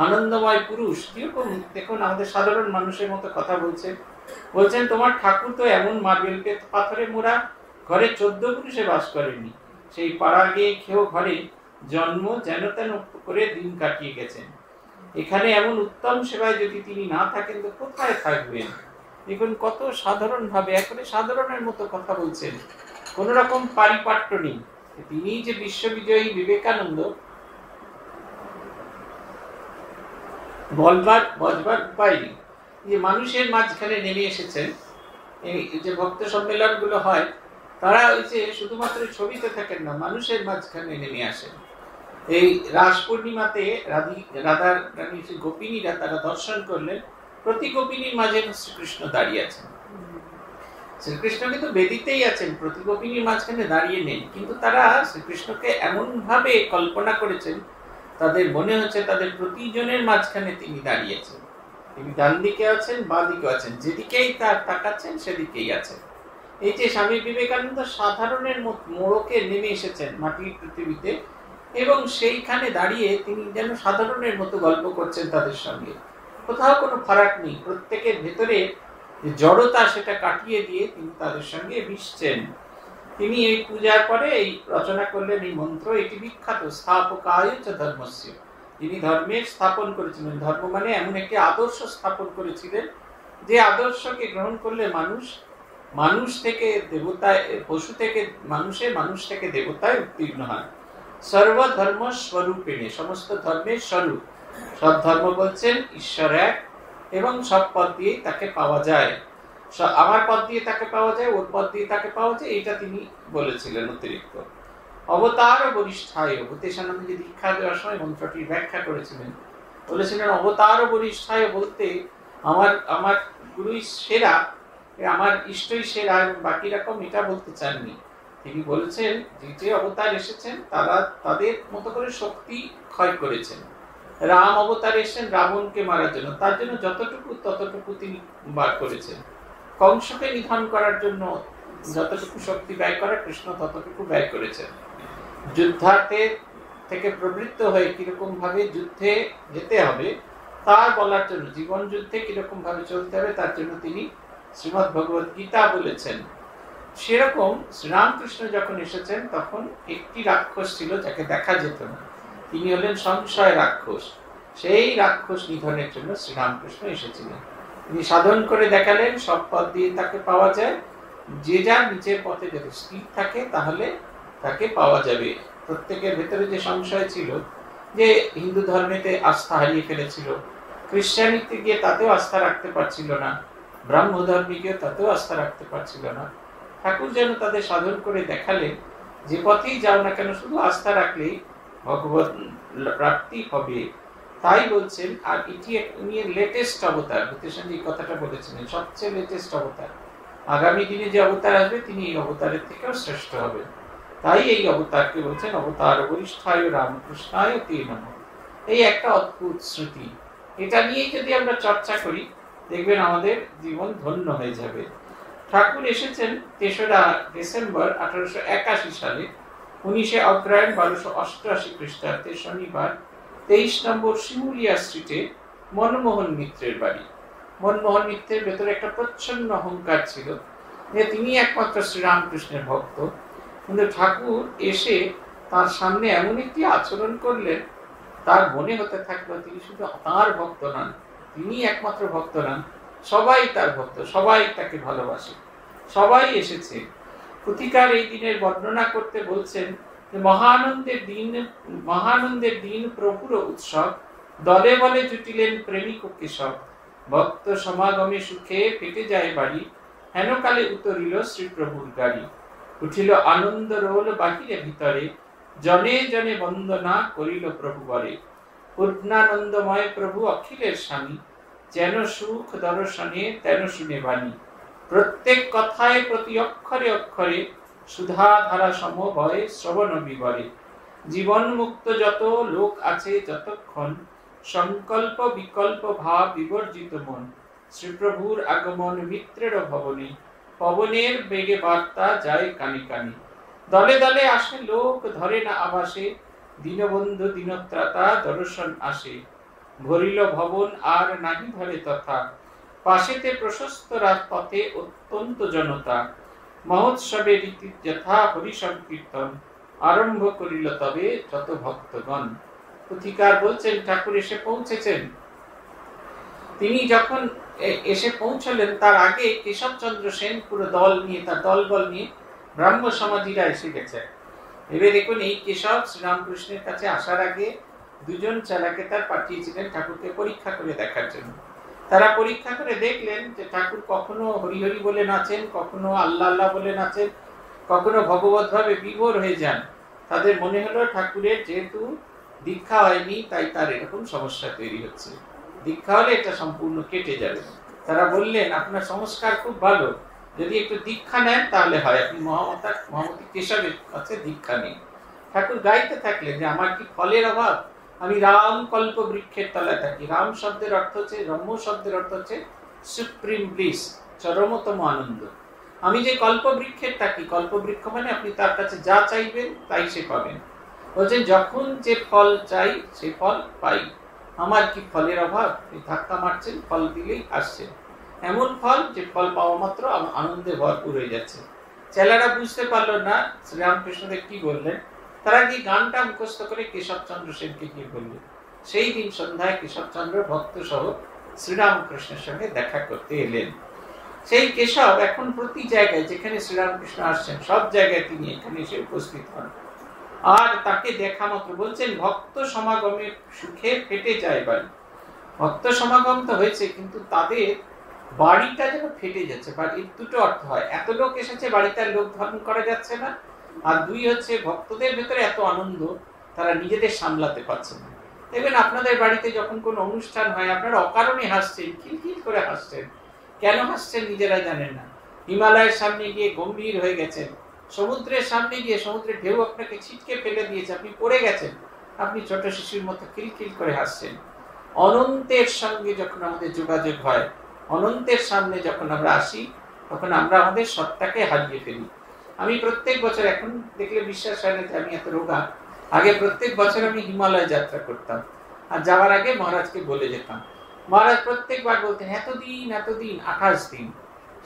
আনন্দময় পুরুষ। কিরকম দেখুন, আমাদের সাধারণ মানুষের মতো কথা বলছেন। বলছেন, তোমার ঠাকুর তো এমন মার্বেল পাথরে মোড়া ঘরে 14 পুরুষে বাস করেনি। সেই পাড়া গিয়ে খেয়েও ঘরে জন্ম যেন তেন করে দিন কাটিয়ে গেছেন। এখানে এমন উত্তম সেবায় যদি তিনি না থাকেন তো কোথায় থাকবেন? দেখুন কত সাধারণ ভাবে, একেবারে সাধারণের মতো কথা বলছেন, কোন রকম পারিপাট্য নেই। তিনি যে বিশ্ববিজয়ী বিবেকানন্দ, বলবার উপায় নেই। যে মানুষের মাঝখানে নেমে এসেছেন। এই যে ভক্ত সম্মেলন গুলো হয়, তারা ওই যে শুধুমাত্র ছবিতে থাকেন না, মানুষের মাঝখানে নেমে আসেন। এই রাস পূর্ণিমাতে রাধা রানী গোপিনীরা তারা দর্শন করলেন। প্রতি গোপিনীর মাঝে শ্রীকৃষ্ণ দাঁড়িয়ে আছেন। শ্রীকৃষ্ণ কিন্তু বেদিতেই আছেন, প্রতি গোপিনীর মাঝখানে দাঁড়িয়ে নেই। কিন্তু তারা শ্রীকৃষ্ণকে এমন ভাবে কল্পনা করেছেন, তাদের মনে হচ্ছে তাদের প্রতিজনের মাঝখানে তিনি দাঁড়িয়েছেন। তিনি ডান দিকে আছেন, বাঁ দিকে আছেন, যেদিকেই তার তাকাচ্ছেন সেদিকেই আছেন। এই যে স্বামী বিবেকানন্দ সাধারণের মোড়কে নেমে এসেছেন মাটির পৃথিবীতে, এবং সেইখানে দাঁড়িয়ে তিনি যেন সাধারণের মতো গল্প করছেন তাদের সঙ্গে। কোথাও কোনো ফারাক নেই, প্রত্যেকের ভেতরে যে জড়তা সেটা কাটিয়ে দিয়ে তিনি তাদের সঙ্গে মিশছেন। তিনি এই পূজার পরে এই রচনা করলেন এই মন্ত্র, এটি বিখ্যাত, স্থাপকায় চ ধর্মস্য। তিনি ধর্মের স্থাপন করেছিলেন, ধর্ম মানে এমন একটি আদর্শ স্থাপন করেছিলেন যে আদর্শকে গ্রহণ করলে মানুষ থেকে দেবতায়, পশু থেকে মানুষে, মানুষ থেকে দেবতায় উত্তীর্ণ হয়। সর্বধর্ম স্বরূপিণী, সমস্ত ধর্মের স্বরূপ। সব ধর্ম বলছেন ঈশ্বর এক এবং সব পথ দিয়ে তাকে পাওয়া যায়, আমার পথ দিয়ে তাকে পাওয়া যায়, ওর পথ দিয়ে তাকে পাওয়া যায়, এটা তিনি বলেছিলেন অতিরিক্ত। অবতার বরিষ্ঠায়, ভূতেশানন্দ যে দীক্ষা দেওয়ার সময় মন্ত্রটি ব্যাখ্যা করেছিলেন, বলেছিলেন অবতার বরিষ্ঠায় বলতে আমার গুরুই সেরা, আমার ইষ্টই সেরা এবং বাকি রকম এটা বলতে চাননি। তিনি বলেছেন যে অবতার এসেছেন তারা তাদের মতো করে শক্তি ক্ষয় করেছেন। রাম অবতার এসেছেন রাবণকে মারার জন্য, তার জন্য ততটুকু তিনি বার করেছেন। কংসকে নিধন করার জন্য যতটুকু শক্তি ব্যয় করা কৃষ্ণ ততটুকু ব্যয় করেছেন। যুদ্ধার্থে থেকে প্রবৃত্ত হয়ে কিরকম ভাবে যুদ্ধে যেতে হবে তার বলার জন্য, জীবন যুদ্ধে কিরকম ভাবে চলতে হবে তার জন্য তিনি শ্রীমদ্ ভগবত গীতা বলেছেন। সেরকম শ্রীরামকৃষ্ণ যখন এসেছেন তখন একটি রাক্ষস ছিল যাকে দেখা যেত না, তিনি হলেন সংশয় রাক্ষস। সেই রাক্ষস নিধনের জন্য শ্রীরামকৃষ্ণ এসেছিলেন। তিনি সাধন করে দেখালেন সব পথ দিয়ে তাকে পাওয়া যায়, যে যার নিচের পথে যদি স্থির থাকে তাহলে তাকে পাওয়া যাবে। প্রত্যেকের ভেতরে যে সংশয় ছিল, যে হিন্দু ধর্মেতে আস্থা হারিয়ে ফেলেছিল, খ্রিস্টানিতে গিয়ে তাতেও আস্থা রাখতে পারছিল না, ব্রাহ্ম ধর্মে গিয়ে তাতেও আস্থা রাখতে পারছিল না, ঠাকুর যেন তাদের সাধন করে দেখালেন যে পথেই যাও না কেন শুধু আস্থা রাখলেই ভগবত প্রাপ্তি হবে। তাই বলছেন, আর এটি লেটেস্ট অবতার, ভূতেশানন্দ এই কথাটা বলেছিলেন, সবচেয়ে লেটেস্ট অবতার। আগামী দিনে যে অবতার আসবে তিনি এই অবতারের থেকেও শ্রেষ্ঠ হবেন। তাই এই অবতারকে বলছেন অবতার বরিষ্ঠায় রামকৃষ্ণায় তে নমঃ। এই একটা অদ্ভুত স্মৃতি, এটা নিয়েই যদি আমরা চর্চা করি দেখবেন আমাদের জীবন ধন্য হয়ে যাবে। ঠাকুর এসেছেন ৩রা ডিসেম্বর 1881 সালে, 19শে অগ্রহায়ণ 1288 খ্রিস্টাব্দে শনিবার 23 নম্বর শিমুলিয়া স্ট্রিটে মনমোহন মিত্রের বাড়ি। মনমোহন মিত্রের ভেতরে একটা প্রচ্ছন্ন অহংকার ছিল যে তিনি একমাত্র শ্রীরামকৃষ্ণের ভক্ত, কিন্তু ঠাকুর এসে তার সামনে এমন একটি আচরণ করলেন, তার মনে হতে থাকলো তিনি শুধু তাঁর ভক্ত নন, তিনি একমাত্র ভক্ত নন, সবাই তার ভক্ত, সবাই তাকে ভালোবাসে, সবাই এসেছে। পুথিকার এই দিনের বর্ণনা করতে বলছেন যে মহানন্দের দিন প্রভুর উৎসব, দলে বলে জুটিলেন প্রেমিক ও কেশব, ভক্ত সমাগমে সুখে ফেটে যায় বাড়ি, হেনকালে উতরিল শ্রীপ্রভুর গাড়ি, উঠিল আনন্দ রোল বাহিরে ভিতরে, জনে জনে বন্দনা করিল প্রভু বরে, পূর্ণানন্দময় প্রভু অখিলের স্বামী, যেন সুখ দর্শনে তেন শুনে বাণী, প্রত্যেক কথায় প্রতি অক্ষরে অক্ষরে সুধা ধারা সমবয়ে শ্রবণ বিবরে, জীবন মুক্ত যত লোক আছে যতক্ষণ, সংকল্প বিকল্প ভাব বিবর্জিত মন, শ্রীপ্রভুর আগমন মিত্রের ভবনে, পবনের বেগে বার্তা যায় কানে কানে, দলে দলে আসে লোক ধরে না আবাসে, দীনবন্ধু দীনত্রাতা দর্শন আসে, ভরিল ভবন আর নাহি ধরে তথা, পাশেতে প্রশস্ত রাজপথে অত্যন্ত জনতা, মহোৎসবে রীতি যথা হরি সংকীর্তন, আরম্ভ করিল তবে যত ভক্তগণ। পুথিকার বলছেন ঠাকুর এসে পৌঁছেছেন। তিনি যখন এসে পৌঁছলেন তার আগে কেশবচন্দ্র সেন পুরো দল নিয়ে, তার দলবল নিয়ে ব্রাহ্ম সমাজীরা এসে গেছে। ভেবে দেখুন, এই কেশব শ্রীরামকৃষ্ণের কাছে আসার আগে দুজন চেলাকে তার পাঠিয়েছিলেন ঠাকুরকে পরীক্ষা করে দেখার জন্য। তারা পরীক্ষা করে দেখলেন যে ঠাকুর কখনো হরিহরি বলে নাচেন, কখনো আল্লাহ আল্লাহ বলে নাচেন, কখনো ভগবত ভাবে বিভোর হয়ে যান। তাদের মনে হলো ঠাকুরের যেহেতু দীক্ষা হয়নি তাই তার এরকম সমস্যা তৈরি হচ্ছে, দীক্ষা হলে এটা সম্পূর্ণ কেটে যাবে। তারা বললেন আপনার সংস্কার খুব ভালো, যদি একটু দীক্ষা নেন তাহলে হয়, আপনি মহামতি কেশবের কাছে দীক্ষা নিন। ঠাকুর গাইতে থাকলেন যে আমার কি ফলের অভাব, আমি রাম কল্প বৃক্ষের তলায় থাকি। রাম শব্দের অর্থ হচ্ছে, রম্য শব্দের অর্থ হচ্ছে সুপ্রিম ব্লিস, চরমতম আনন্দ। আমি যে কল্পবৃক্ষেরটা কি, কল্পবৃক্ষ মানে আপনি তার কাছে যা চাইবেন তাই সে পাবেন। বলছেন যখন যে ফল চাই সে ফল পাই, আমার কি ফলের অভাব? ধাক্কা মারছেন, ফল দিলেই আসছেন। এমন ফল যে ফল পাওয়া মাত্র আনন্দে ভরপুর হয়ে যাচ্ছে। ছেলেরা বুঝতে পারলো না শ্রীরামকৃষ্ণদেব কি বললেন, তারা কি গানটা মুখস্থ করে কেশবচন্দ্র সেনকে গিয়ে বললেন। সেই দিন সন্ধ্যায় কেশবচন্দ্র ভক্ত সহ শ্রীরামকৃষ্ণের সঙ্গে দেখা করতে এলেন। সেই কেশব এখন প্রতি জায়গায় যেখানে শ্রীরামকৃষ্ণ আসছেন সব জায়গায় তিনি এখানে এসে উপস্থিত হন। আর তাকে দেখা মাত্র বলছেন ভক্ত সমাগমে সুখে ফেটে যায় বাড়ি। ভক্ত সমাগম তো হয়েছে, কিন্তু তাদের বাড়িটা যেন ফেটে যাচ্ছে। এর দুটো অর্থ হয়, এত লোক এসেছে বাড়িতে লোক ধারণ করা যাচ্ছে না, আর দুই হচ্ছে ভক্তদের ভেতরে এত আনন্দ তারা নিজেদের সামলাতে পারছে না। দেখবেন আপনাদের বাড়িতে যখন কোনো অনুষ্ঠান হয় আপনারা অকারণে হাসছেন, খিলখিল করে হাসছেন। কেন হাসছেন নিজেরা জানেন না। হিমালয়ের সামনে গিয়ে গম্ভীর হয়ে গেছেন, সমুদ্রের সামনে গিয়ে সমুদ্রের ঢেউ আপনাকে ছিটকে ফেলে দিয়েছে, আপনি পড়ে গেছেন, আপনি ছোট শিশুর মতো খিলখিল করে হাসছেন। অনন্তের সঙ্গে যখন আমাদের যোগাযোগ হয়, অনন্তের সামনে যখন আমরা আসি, তখন আমরা আমাদের সত্তাকে হারিয়ে ফেলি। আমি প্রত্যেক বছর, এখন দেখলে বিশ্বাস হয় না যে আমি এত রোগা, আগে প্রত্যেক বছর আমি হিমালয় যাত্রা করতাম, আর যাওয়ার আগে মহারাজকে বলে যেতাম। মহারাজ প্রত্যেকবার বলতেন এতদিন 28 দিন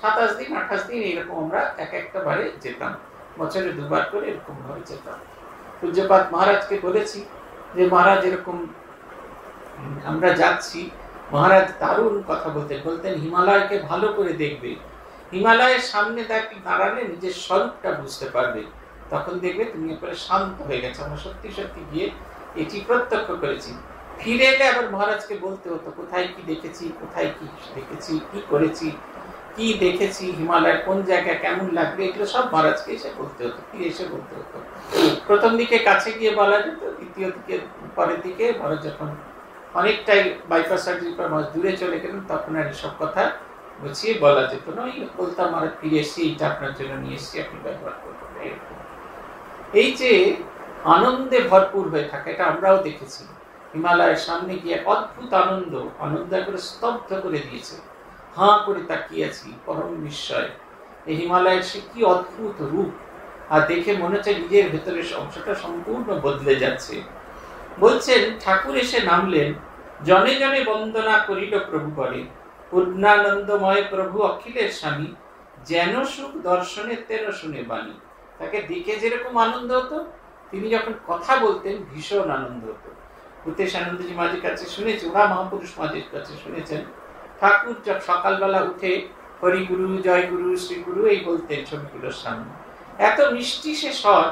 27 দিন 28 দিন এরকম আমরা এক একটা বারে যেতাম, বছরে দুবার করে এরকম ভাবে যেতাম। পূজ্যপাদ মহারাজকে বলেছি যে মহারাজ এরকম আমরা যাচ্ছি। মহারাজ দারুণ কথা বলতেন হিমালয়কে ভালো করে দেখবে, হিমালয়ের সামনে দাঁড়ালে নিজের স্বরূপটা বুঝতে পারবে, তখন দেখবে তুমি এরপরে শান্ত হয়ে গেছে। আমরা সত্যি সত্যি গিয়ে এটি প্রত্যক্ষ করেছি। ফিরে এলে আবার মহারাজকে বলতে হতো কোথায় কি দেখেছি, কোথায় কি দেখেছি, কি করেছি, কি দেখেছি, হিমালয়ের কোন জায়গায় কেমন লাগবে, এগুলো সব মহারাজকে এসে বলতে হতো, ফিরে এসে বলতে হতো। প্রথম দিকে কাছে গিয়ে বলা যেত, দ্বিতীয় দিকে পরের দিকে মহারাজ যখন অনেকটাই বাইপাস সার্জারির পর দূরে চলে গেলেন তখন আর এসব কথা গুছিয়ে বলা যেত না। বলতাম মহারাজ ফিরে এসেছি, এইটা আপনার জন্য নিয়ে এসেছি, আপনি ব্যবহার করবেন। এই যে আনন্দে ভরপুর হয়ে থাকে, এটা আমরাও দেখেছি। হিমালয়ের সামনে গিয়ে অদ্ভুত আনন্দ করে স্তব্ধ করে দিয়েছে। হাঁ করে তাকিয়েছি পরম বিস্ময়, এই হিমালয়ের সে কি অদ্ভুত রূপ, আর দেখে মনে হচ্ছে নিজের ভেতরের অংশটা সম্পূর্ণ বদলে যাচ্ছে। বলছেন ঠাকুর এসে নামলেন, জনে জনে বন্দনা করিল প্রভু করে, পূর্ণানন্দময় প্রভু অখিলের স্বামী, যেন সুখ দর্শনে তেন শুনে বাণী। তাকে দেখে যেরকম আনন্দ হতো, তিনি যখন কথা বলতেন ভীষণ আনন্দ হতো। ভূতেশ আনন্দজি মাঝের কাছে শুনেছি, ওরা মহাপুরুষ মাঝের কাছে শুনেছেন, ঠাকুর সকালবেলা উঠে হরিগুরু, জয়গুরু, শ্রীগুরু এই বলতেন ছবিগুলোর সামনে। এত মিষ্টি সে স্বর,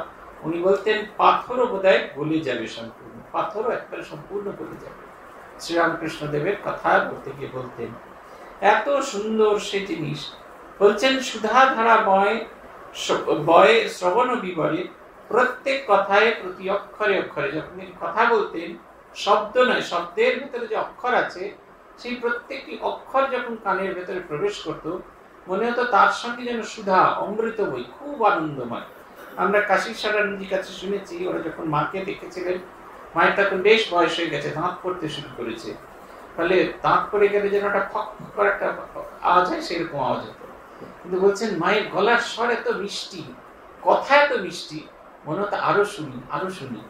উনি বলতেন পাথরও বোধহয় গলে যাবে সম্পূর্ণ, পাথরও একবারে সম্পূর্ণ গলে যাবে। শ্রীরামকৃষ্ণ দেবের কথা বলতে গিয়ে বলতেন এত সুন্দর সে জিনিস। বলছেন সুধাধারা বয় শ্রবণ বিবরে, প্রত্যেক কথায় প্রতি অক্ষরে অক্ষরে যখন তিনি কথা বলতেন, শব্দ নয়, শব্দের ভেতরে যে অক্ষর আছে সেই প্রত্যেকটি অক্ষর যখন কানের ভেতরে প্রবেশ করত, মনে হতো তার সঙ্গে যেন সুধা, অমৃত বই, খুব আনন্দময়। আমরা কাশী সারানজির কাছে শুনেছি, ওরা যখন মাকে দেখেছিলেন, মায়ের তখন বেশ বয়স হয়ে গেছে, দাঁত পড়তে শুরু করেছে, ফলে দাঁত পড়ে গেলে যেন একটা ফক করে একটা আওয়াজ হয়, সেরকম আওয়াজ হতো। কিন্তু বলছেন মায়ের গলার স্বর এত মিষ্টি, কথা এত মিষ্টি, মনে হতো আরো শুনি আরো শুনি।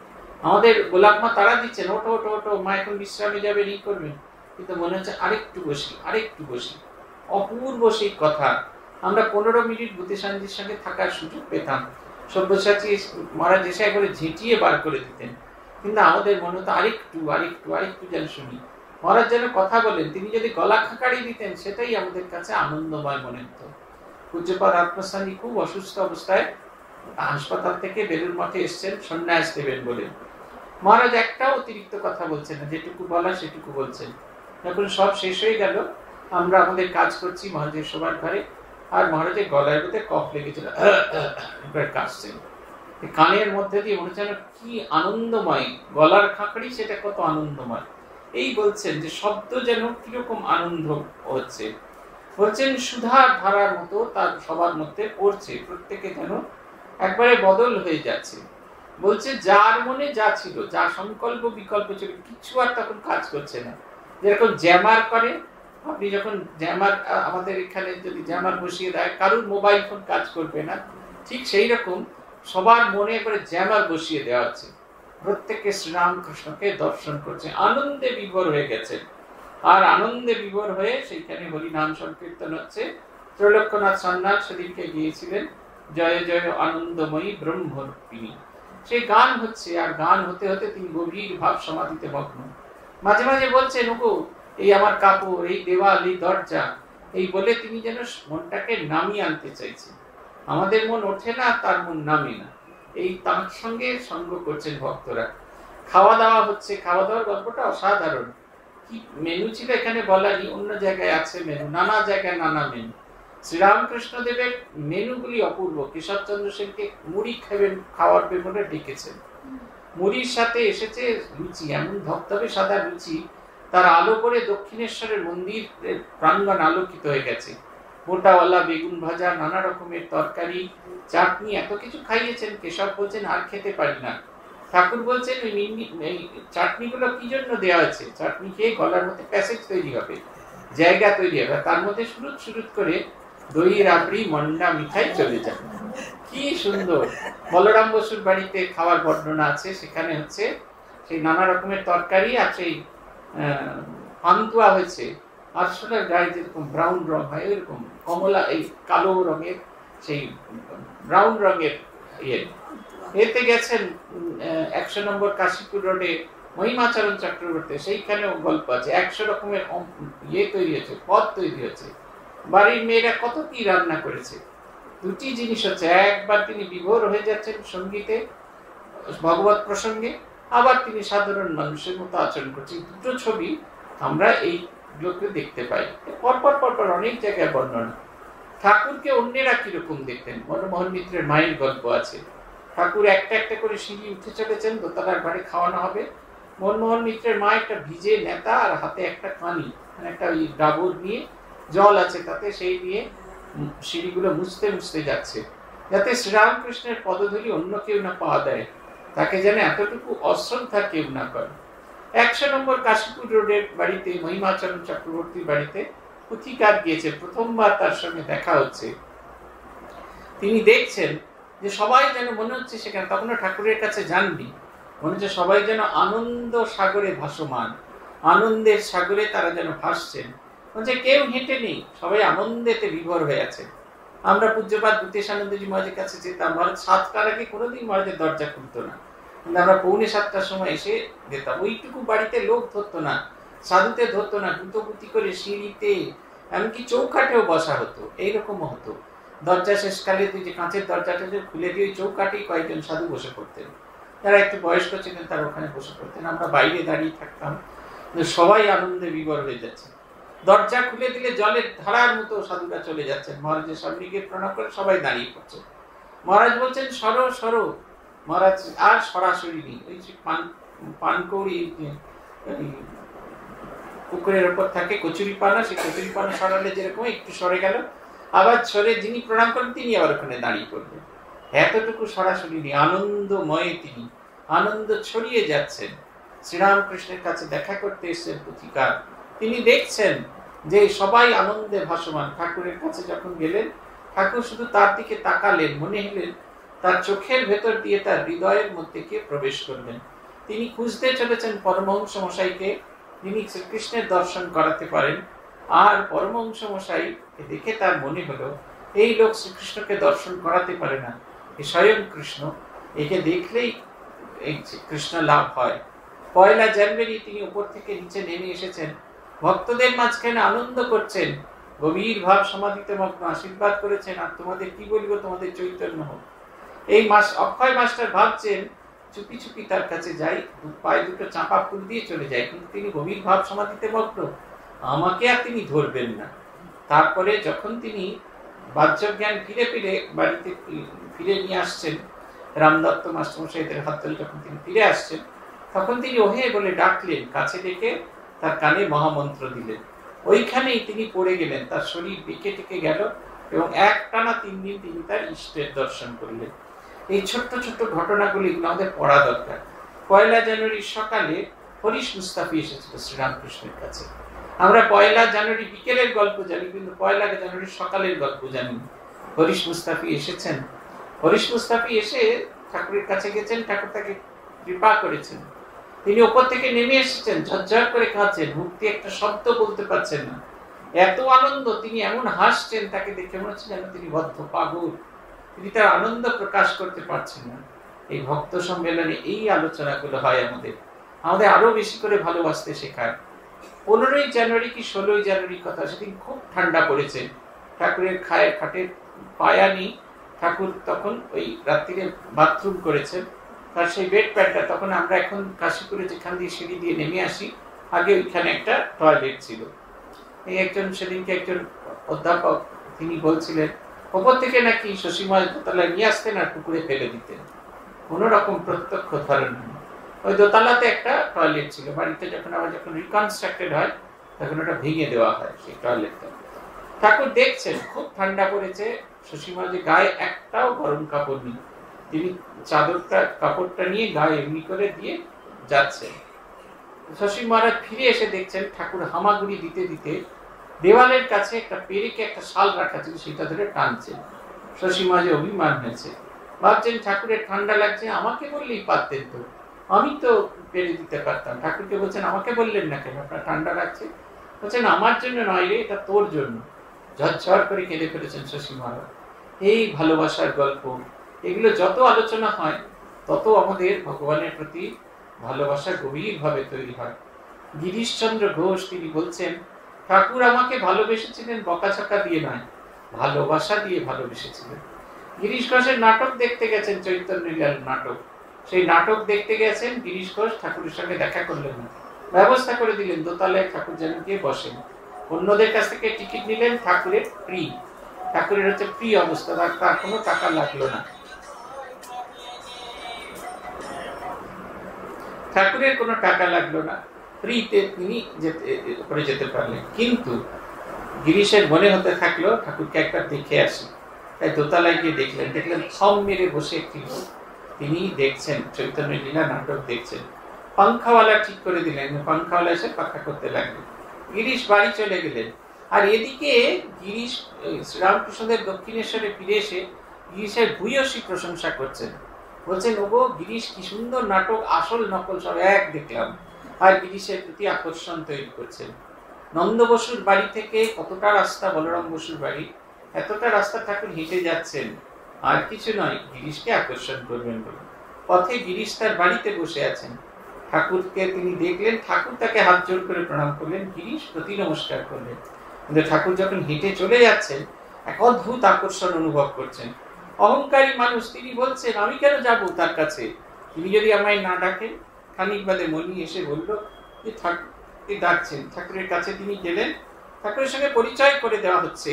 আমাদের গোলাপ মা তারা দিচ্ছেন, ওটো ওটো ওটো, মা এখন বিশ্রামে যাবেন, এই করবেন, কিন্তু মনে হচ্ছে আরেকটু বসি আরেকটু বসি। অপূর্ব সেই কথা। আমরা 15 মিনিট ভূতেশান্তির সঙ্গে থাকার সুযোগ পেতাম, সব্যসাচী মহারাজ এসে একবারে ঝেঁটিয়ে বার করে দিতেন, কিন্তু আমাদের মনে হতো আরেকটু আরেকটু আরেকটু যেন শুনি। মহারাজ যেন কথা বলেন, তিনি যদি গলা খাকারি দিতেন সেটাই আমাদের কাছে আনন্দময় মনে হতো। পূজ্যপাদ আত্মস্থানী খুব অসুস্থ অবস্থায় হাসপাতাল থেকে বেলুড় মঠে এসছেন সন্ন্যাস দেবেন বলে। মহারাজ একটাও অতিরিক্ত কথা বলছেন না, যেটুকু বলা সেটুকু বলছেন। যখন সব শেষ হয়ে গেল, আমরা আমাদের কাজ করছি মহারাজের সবার ঘরে, আর মহারাজের গলার মধ্যে কফ লেগেছিল, কাশছেন, কানের মধ্যে দিয়ে মনে হচ্ছে কি আনন্দময়, গলার খাঁকড়ি সেটা কত আনন্দময়। এই বলছেন যে শব্দ যেন কিরকম আনন্দ হচ্ছে। বলছেন সুধার ধারার মতো তার সবার মধ্যে পড়ছে, প্রত্যেকে যেন একবারে বদল হয়ে যাচ্ছে। বলছে যার মনে যা ছিল, যা সংকল্প বিকল্প ছিল, কিছু আর তখন কাজ করছে না। যেরকম জ্যামার করে আপনি যখন জ্যামার, আমাদের এখানে যদি জ্যামার বসিয়ে দেয়, কারুর মোবাইল ফোন কাজ করবে না, ঠিক সেই রকম সবার মনে করে জ্যামার বসিয়ে দেওয়া আছে। প্রত্যেকে শ্রীরামকৃষ্ণকে দর্শন করছে, আনন্দে বিভোর হয়ে গেছে। আর আনন্দে বিভোর হয়ে সেইখানে হরিনাম সংকীর্তন হচ্ছে। ত্রৈলোক্যনাথ সান্যাল সেদিনকে গিয়েছিলেন জয় জয় আনন্দময়ী ব্রহ্মরূপিণী, সেই গান হচ্ছে। আর গান হতে হতে তিনি গভীর ভাব সমাধিতে মগ্ন। মাঝে মাঝে বলছেন, ওগো এই আমার কাপড়, এই দেওয়াল, এই দরজা, এই বলে তিনি যেন মনটাকে নামিয়ে আনতে চাইছেন। আমাদের মন ওঠে না, তার মন নামে না। এই তার সঙ্গে সঙ্গ করছেন ভক্তরা। খাওয়া দাওয়া হচ্ছে, খাওয়া দাওয়ার গল্পটা অসাধারণ। কি মেনু ছিল এখানে বলারই, অন্য জায়গায় আছে মেনু, নানা জায়গায় নানা মেনু। শ্রীরামকৃষ্ণ দেবের মেনুগুলি অপূর্ব। কেশবচন্দ্র সেনকে মুড়ি খাওয়ার পেছনে ডেকেছেন। মুড়ির সাথে এসেছে লুচি, এমন ধবধবে সাদা লুচি, তার আলো করে দক্ষিণেশ্বরের মন্দির প্রাঙ্গণ আলোকিত হয়ে গেছে। মোটাওয়ালা বেগুন ভাজা, নানা রকমের তরকারি, চাটনি, এত কিছু খাইয়েছেন। কেশব বলছেন আর খেতে পারি না। ঠাকুর বলছেন এই চাটনিগুলো কি জন্য দেওয়া আছে? চাটনি খেয়ে গলার মধ্যে প্যাসেজ তৈরি হবে, জায়গা তৈরি হবে, তার মধ্যে শুরুত শুরুত করে দই রাবড়ি মন্ডা মিঠাই চলে যাবে। কি সুন্দর! বলরাম বসুর বাড়িতে খাওয়ার বর্ণনা আছে, সেখানে হচ্ছে সেই নানা রকমের তরকারি আর সেই পান্তুয়া হয়েছে। আরশোলার গায়ে যেরকম ব্রাউন রং হয়, ওইরকম কমলা, এই কালো রঙের সেই ব্রাউন রঙের এতে গেছেন 100 নম্বর কাশীপুর রোডে মহিমাচরণ চক্রবর্তী, সেইখানেও গল্প আছে। 100 রকমের তৈরি হয়েছে, পদ তৈরি হয়েছে। বাড়ির মেয়েরা কত কি রান্না করেছে। দুটি জিনিস হচ্ছে, একবার তিনি বিভোর হয়ে যাচ্ছেন সঙ্গীতে, ভগবত প্রসঙ্গে, আবার তিনি সাধারণ মানুষের মতো আচরণ করছেন। দুটো ছবি আমরা এই লোককে দেখতে পাই পরপর পরপর অনেক জায়গায় বর্ণনা। ঠাকুরকে অন্যেরা কিরকম দেখতেন, মনমোহন মিত্রের মায়ের গল্প আছে। ঠাকুর একটা একটা করে সিঁড়ি উঠে চলেছেন, দোতলার ঘরে খাওয়ানো হবে। মনমোহন মিত্রের মা একটা ভিজে নেতা আর হাতে একটা কানি, একটা ওই ডাবর নিয়ে, জল আছে তাতে, সেই নিয়ে সিঁড়িগুলো মুছতে মুছতে যাচ্ছে, যাতে শ্রীরামকৃষ্ণের পদধূলি অন্য কেউ না পাওয়া দেয়, তাকে যেন এতটুকু অশ্রদ্ধা কেউ না করে। 100 নম্বর কাশীপুর রোডের বাড়িতে, মহিমাচরণ চক্রবর্তীর বাড়িতে পুথিকার গিয়েছে, প্রথমবার তার সঙ্গে দেখা হচ্ছে। তিনি দেখছেন যে সবাই যেন, মনে হচ্ছে সেখানে, তখনও ঠাকুরের কাছে যাননি, মনে হচ্ছে সবাই যেন আনন্দ সাগরে ভাসমান, আনন্দের সাগরে তারা যেন ভাসছেন। বলছে কেউ হেঁটে নেই, সবাই আনন্দেতে বিভোর হয়ে আছে। আমরা পূজ্যপাদ ভূতেশানন্দজি মহারাজের কাছে যেতাম, মহারাজ 7টার আগে কোনোদিন মহারাজের দরজা খুলতো না, কিন্তু আমরা 6:45টার সময় এসে যেতাম। ওইটুকু বাড়িতে লোক ধরতো না, সাধুতে ধরতো না, গুতোগুতি করে সিঁড়িতে, এমনকি চৌকাটেও বসা হতো, এইরকমও হতো। দরজা শেষকালে তুই যে কাঁচের দরজাটা যে খুলে দিয়ে ওই চৌকাটেই কয়েকজন সাধু বসে পড়তেন, যারা একটু বয়স্ক ছিলেন তারা ওখানে বসে পড়তেন, আমরা বাইরে দাঁড়িয়ে থাকতাম। সবাই আনন্দে বিভোর হয়ে যাচ্ছে। দরজা খুলে দিলে জলের ধারার মতো সাধুরা চলে যাচ্ছেন, মহারাজের সামনে গিয়ে প্রণাম করে সবাই দাঁড়িয়ে পড়ছে। মহারাজ বলছেন সরো সরো। মহারাজ আর সরাসরি নেই, ওই যে পানকৌড়ি পুকুরের ওপর থাকে কচুরি পানা, সেই কচুরি পানা সরালে যেরকম একটু সরে গেল, আবার সরে যিনি প্রণাম করেন তিনি আবার ওখানে দাঁড়িয়ে পড়বেন। এতটুকু সরাসরি নেই, আনন্দময়ে তিনি, আনন্দ ছড়িয়ে যাচ্ছেন। শ্রীরামকৃষ্ণের কাছে দেখা করতে এসেছেন পুথিকার, তিনি দেখছেন যে সবাই আনন্দে ভাসমান। ঠাকুরের কাছে যখন গেলেন, ঠাকুর শুধু তার দিকে তাকালেন, মনে হলেন তার চোখের ভেতর দিয়ে তার হৃদয়ের মধ্যে গিয়ে প্রবেশ করলেন। তিনি খুঁজতে চলেছেন পরমহংস মশাইকে, যিনি শ্রীকৃষ্ণের দর্শন করাতে পারেন। আর পরমহংস মশাইকে দেখে তার মনে হলো এই লোক শ্রীকৃষ্ণকে দর্শন করাতে পারে না, এ স্বয়ং কৃষ্ণ, একে দেখলেই এই কৃষ্ণ লাভ হয়। 1 জানুয়ারি তিনি উপর থেকে নিচে নেমে এসেছেন, ভক্তদের মাঝখানে আনন্দ করছেন, গভীর ভাব সমাধিতে মগ্ন, আশীর্বাদ করেছেন। আর তোমাদের কি বলবো, তোমাদের চৈতন্য হোক। এই মাস অক্ষয় মাস্টার ভাবছেন চুপি চুপি তার কাছে যাই, পায়ে দুটো চাপা ফুল দিয়ে চলে যায়, কিন্তু তিনি গভীর ভাব সমাধিতে মগ্ন, আমাকে আর তিনি ধরবেন না। তারপরে যখন তিনি বাহ্য জ্ঞান ফিরে ফিরে বাড়িতে ফিরে নিয়ে আসছেন, রামদত্ত মাস্টারমশাইদের হাত ধরে যখন তিনি ফিরে আসছেন, তখন তিনি ওহে বলে ডাকলেন, কাছে ডেকে তার কানে মহামন্ত্র দিলেন। ওইখানেই তিনি পড়ে গেলেন, তার শরীর বেঁকে টেকে গেল এবং একটানা 3 দিন তিনি তার ইষ্টের দর্শন করলেন। এই ছোট্ট ছোট্ট ঘটনাগুলি আমাদের পড়া দরকার। 1 জানুয়ারির সকালে হরিশ মুস্তাফি এসেছিল শ্রীরামকৃষ্ণের কাছে। আমরা 1 জানুয়ারি বিকেলের গল্প জানি, কিন্তু 1 জানুয়ারি সকালের গল্প জানি। হরিশ মুস্তাফি এসেছেন, হরিশ মুস্তাফি এসে ঠাকুরের কাছে গেছেন, ঠাকুর তাকে কৃপা করেছেন। তিনি ওপর থেকে নেমে এসেছেন, ঝরঝর করে কাঁদছেন, মুখ দিয়ে একটা শব্দ বলতে পারছেন না, এত আনন্দ। তিনি এমন হাসছেন, তাকে দেখে মনে হচ্ছে যেন তিনি বদ্ধ পাগল, তিনি তার আনন্দ প্রকাশ করতে পারছেন না। এই ভক্ত সম্মেলনে এই আলোচনাগুলো হয় আমাদের আরো বেশি করে ভালোবাসতে শেখায়। 15 জানুয়ারি কি 16 জানুয়ারির কথা, সেদিন খুব ঠান্ডা পড়েছে। ঠাকুরের খাটের পায়া নেই, ঠাকুর তখন ওই রাত্রিরে বাথরুম করেছেন, তার সেই বেড প্যাডটা, তখন আমরা এখন কাশীপুরে যেখান দিয়ে সিঁড়ি দিয়ে নেমে আসি, আগে ওইখানে একটা টয়লেট ছিল। এই সেদিনকে একজন অধ্যাপক তিনি বলছিলেন ওপর থেকে নাকি শশীময় দোতলায় নিয়ে আসতেন আর পুকুরে ফেলে দিতেন, কোন রকম প্রত্যক্ষ ধারণা। ওই দোতলাতে একটা টয়লেট ছিল, বাড়িতে যখন রিকনস্ট্রাক্টেড হয় তখন ওটা ভেঙে দেওয়া হয় সেই টয়লেটটা। ঠাকুর দেখছেন খুব ঠান্ডা পড়েছে, শশীময় যে গায়ে একটাও গরম কাপড় নেই, তিনি কাপড়টা নিয়ে গায়ে এমনি করে দিয়ে যাচ্ছেন। শশী মহারাজ ফিরে এসে দেখছেন ঠাকুর হামাগুড়ি দিতে দিতে দেওয়ালের কাছে একটা পেরেকে একটা শাল রাখা ছিল, সেটা ধরে টানছেন। শশী মহারাজের অভিমান হয়েছে, ভাবছেন ঠাকুরের ঠান্ডা লাগছে, আমাকে বললেই পারতেন তো, আমি তো পেরে দিতে পারতাম। ঠাকুরকে বলছেন আমাকে বললেন না কেন, আপনার ঠান্ডা লাগছে? বলছেন আমার জন্য নয় রে, এটা তোর জন্য। ঝরঝর করে কেঁদে ফেলেছেন শশী মহারাজ। এই ভালোবাসার গল্প, এগুলো যত আলোচনা হয় তত আমাদের ভগবানের প্রতি ভালোবাসা গভীর ভাবে তৈরি হয়। গিরিশচন্দ্র ঘোষ তিনি বলছেন ঠাকুর আমাকে ভালোবেসেছিলেন বকাঝকা দিয়ে নয়, ভালোবাসা দিয়ে ভালোবেসেছিলেন। গিরিশ ঘোষের নাটক দেখতে গেছেন, চৈতন্য লীলার নাটক, সেই নাটক দেখতে গেছেন। গিরিশ ঘোষ ঠাকুরের সঙ্গে দেখা করলেন না, ব্যবস্থা করে দিলেন দোতলায় ঠাকুর যেন গিয়ে বসেন। অন্যদের কাছ থেকে টিকিট নিলেন, ঠাকুরের ফ্রি, ঠাকুরের হচ্ছে ফ্রি অবস্থা, তার কোনো টাকা লাগলো না, ঠাকুরের কোনো টাকা লাগলো না, ফ্রিতে তিনি করে যেতে পারলেন। কিন্তু গিরিশের মনে হতে থাকলো ঠাকুরকে একবার দেখে আসি, তাই দোতলায় গিয়ে দেখলেন থম মেরে বসে একটি লোক, তিনি দেখছেন চৈতন্য লীলা নাটক দেখছেন। পাংখাওয়ালা ঠিক করে দিলেন, পাংখাওয়ালা এসে পাখা করতে লাগলেন। গিরিশ বাড়ি চলে গেলেন। আর এদিকে গিরিশ শ্রীরামকৃষ্ণদের দক্ষিণেশ্বরে ফিরে এসে গিরিশের ভূয়সী প্রশংসা করছেন, বলছেন ওগো গিরিশ কি সুন্দর নাটক, আসল নকল সব এক দেখলাম। আর গিরিশের প্রতি আকর্ষণ তৈরি করছেন। নন্দ বসুর বাড়ি থেকে কতটা রাস্তা, বলরাম বসুর বাড়ি, এতটা রাস্তা ঠাকুর হেঁটে যাচ্ছেন, আর কিছু নয় গিরিশকে আকর্ষণ করবেন বলে। পথে গিরিশ তার বাড়িতে বসে আছেন, ঠাকুরকে তিনি দেখলেন, ঠাকুর তাকে হাত জোড় করে প্রণাম করলেন, গিরিশ প্রতি নমস্কার করলেন। কিন্তু ঠাকুর যখন হেঁটে চলে যাচ্ছেন এক অদ্ভুত আকর্ষণ অনুভব করছেন। অহংকারী মানুষ, তিনি বলছেন আমি কেন যাব তার কাছে, তিনি যদি আমায় না ডাকেন। খানিক বাদে মণি এসে বলল যে ঠাকুরকে ডাকছেন। ঠাকুরের কাছে তিনি গেলেন, ঠাকুরের সঙ্গে পরিচয় করে দেওয়া হচ্ছে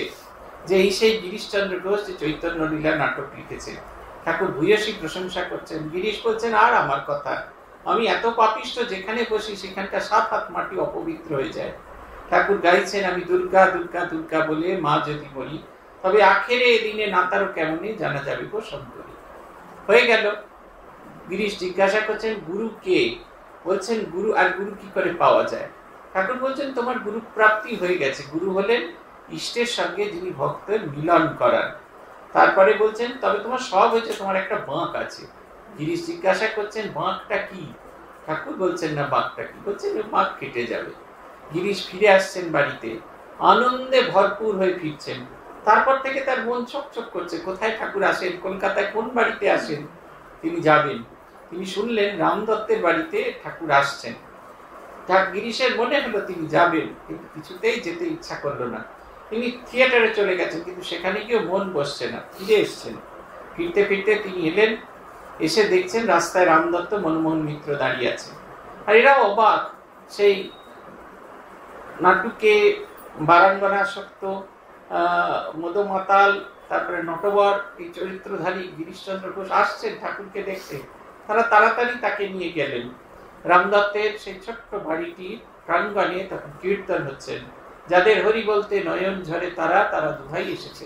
যে এই সেই গিরিশচন্দ্র ঘোষ যে চৈতন্য লীলা নাটক লিখেছে। ঠাকুর ভূয়সী প্রশংসা করছেন। গিরিশ বলছেন আর আমার কথা, আমি এত পাপিষ্ঠ, যেখানে বসি সেখানটা 7 হাত মাটি অপবিত্র হয়ে যায়। ঠাকুর গাইছেন আমি দুর্গা দুর্গা দুর্গা বলে মা যদি বলি, তবে আখেরে এদিনে নাতারও কেমনে জানা যাবে গো শঙ্করী। হয়ে গেল। গিরিশ জিজ্ঞাসা করছেন গুরু কে? বলছেন গুরু, আর গুরু কি করে পাওয়া যায়? ঠাকুর বলছেন তোমার গুরু প্রাপ্তি হয়ে গেছে। গুরু হলেন ইষ্টের সঙ্গে যিনি ভক্তের মিলন করান। তারপরে বলছেন তবে তোমার সব হয়েছে, তোমার একটা বাঁক আছে। গিরিশ জিজ্ঞাসা করছেন বাঁকটা কি? ঠাকুর বলছেন না বাঁকটা কি, বলছেন বাঁক কেটে যাবে। গিরিশ ফিরে আসছেন বাড়িতে, আনন্দে ভরপুর হয়ে ফিরছেন। তারপর থেকে তার মন ছকছক করছে, কোথায় ঠাকুর আসেন, কলকাতায় কোন বাড়িতে আসেন, তিনি যাবেন। তিনি শুনলেন রামদত্তের বাড়িতে ঠাকুর আসছেন। গিরিশের মনে হলো তিনি যাবেন, কিন্তু কিছুতেই যেতে ইচ্ছা করলো না। তিনি থিয়েটারে চলে গেছেন, কিন্তু সেখানে গিয়েও মন বসছে না, ফিরে এসছেন। ফিরতে ফিরতে তিনি এলেন, এসে দেখছেন রাস্তায় রামদত্ত, মনমোহন মিত্র দাঁড়িয়ে আছে। আর এরাও অবাক, সেই নাটুকে বারাঙ্গনাসক্ত মদমাতাল, তারপরে নটবর, এই চরিত্রধারী গিরিশচন্দ্র ঘোষ আসছেন ঠাকুরকে দেখতে। তারা তাড়াতাড়ি তাকে নিয়ে গেলেন। রামদত্তের সেই ছোট্ট বাড়িটি প্রাঙ্গণে তখন কীর্তন হচ্ছেন, যাদের হরি বলতে নয়ন ঝরে তারা, তারা দুহাই এসেছে।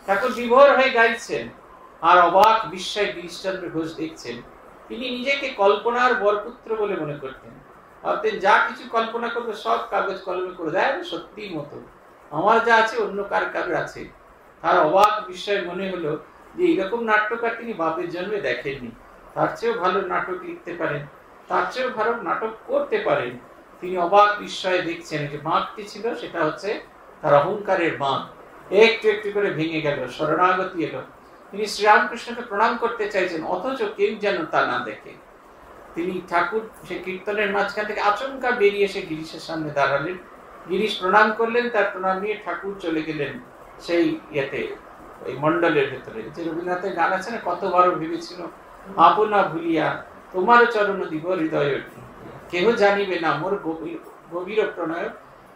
ঠাকুর বিভোর হয়ে গাইছেন, আর অবাক বিস্ময় গিরিশচন্দ্র ঘোষ দেখছেন। তিনি নিজেকে কল্পনার বরপুত্র বলে মনে করতেন, ভাবতেন যা কিছু কল্পনা করবে সব কাগজ কলমে করে দেয়, সত্যি মতো আমার যা আছে অন্য কার কারোর আছে। তার অবাক বিষয় মনে হলো যে এইরকম নাট্যকার তিনি বাপের জন্মে দেখেননি। তার চেয়েও ভালো নাটক লিখতে পারেন, তার চেয়েও ভালো নাটক করতে পারেন। তিনি অবাক বিস্ময়ে দেখছেন যে বাঁকটি ছিল সেটা হচ্ছে তার অহংকারের বাঁক, একটু একটু করে ভেঙে গেল, শরণাগতি এলো। তিনি শ্রীরামকৃষ্ণকে প্রণাম করতে চাইছেন, অথচ কেউ যেন তা না দেখে। তিনি ঠাকুর সে কীর্তনের মাঝখান থেকে আচমকা বেরিয়ে এসে গিরিশের সামনে দাঁড়ালেন। গিরিশ প্রণাম করলেন, তার প্রণাম নিয়ে ঠাকুর চলে গেলেন সেই ইয়েতে, ওই মন্ডলের ভেতরে। যে রবীন্দ্রনাথের গান আছে না, কতবারও ভেবেছিল আপনা ভুলিয়া তোমার চরণ দিব হৃদয়, কেহ জানিবে না মোর গভীর প্রণয়,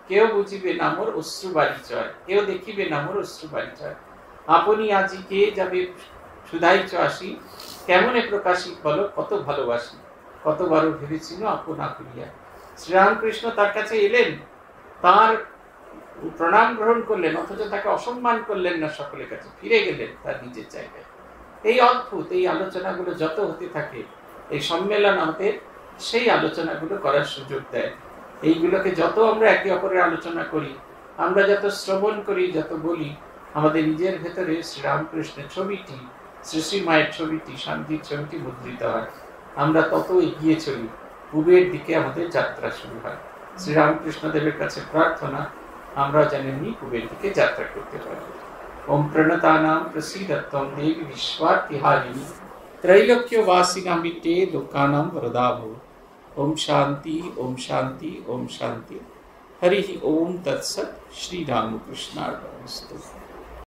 কেউ বুঝিবে না মোর অশ্রু বারিচয়, কেউ দেখিবে না মোর অশ্রু বারিচয়, আপনি আজি কে যাবে সুধাইচ আসি, কেমনে প্রকাশিত বলো কত ভালোবাসি, কতবারও ভেবেছিল আপনা ভুলিয়া। শ্রীরামকৃষ্ণ তার কাছে এলেন, তার প্রণাম গ্রহণ করলেন, অথচ তাকে অসম্মান করলেন না, সকলের কাছে ফিরে গেলেন তার নিজের জায়গায়। এই অদ্ভুত এই আলোচনাগুলো যত হতে থাকে, এই সম্মেলন আমাদের সেই আলোচনাগুলো করার সুযোগ দেয়। এইগুলোকে যত আমরা একে অপরের আলোচনা করি, আমরা যত শ্রবণ করি, যত বলি, আমাদের নিজের ভেতরে শ্রীরামকৃষ্ণের ছবিটি, শ্রী শ্রী মায়ের ছবিটি, শান্তির ছবিটি মুদ্রিত হয়। আমরা তত এগিয়ে চলি, পূবের দিকে আমাদের যাত্রা শুরু হয়। শ্রীরামকৃষ্ণ দেবের কাছে প্রার্থনা আমরা যেন পূবের দিকে যাত্রা করতে পারি। ওম প্রণতানাম প্রসীদত্বম দেবী বিশ্বার্তিহারিণী, त्रैलोक्यवासिनामिते लोकानां वरदाभो। ओम शांति ओम शांति ओम शांति। हरि ओम तत्सत्। श्री रामकृष्णार्पणमस्तु।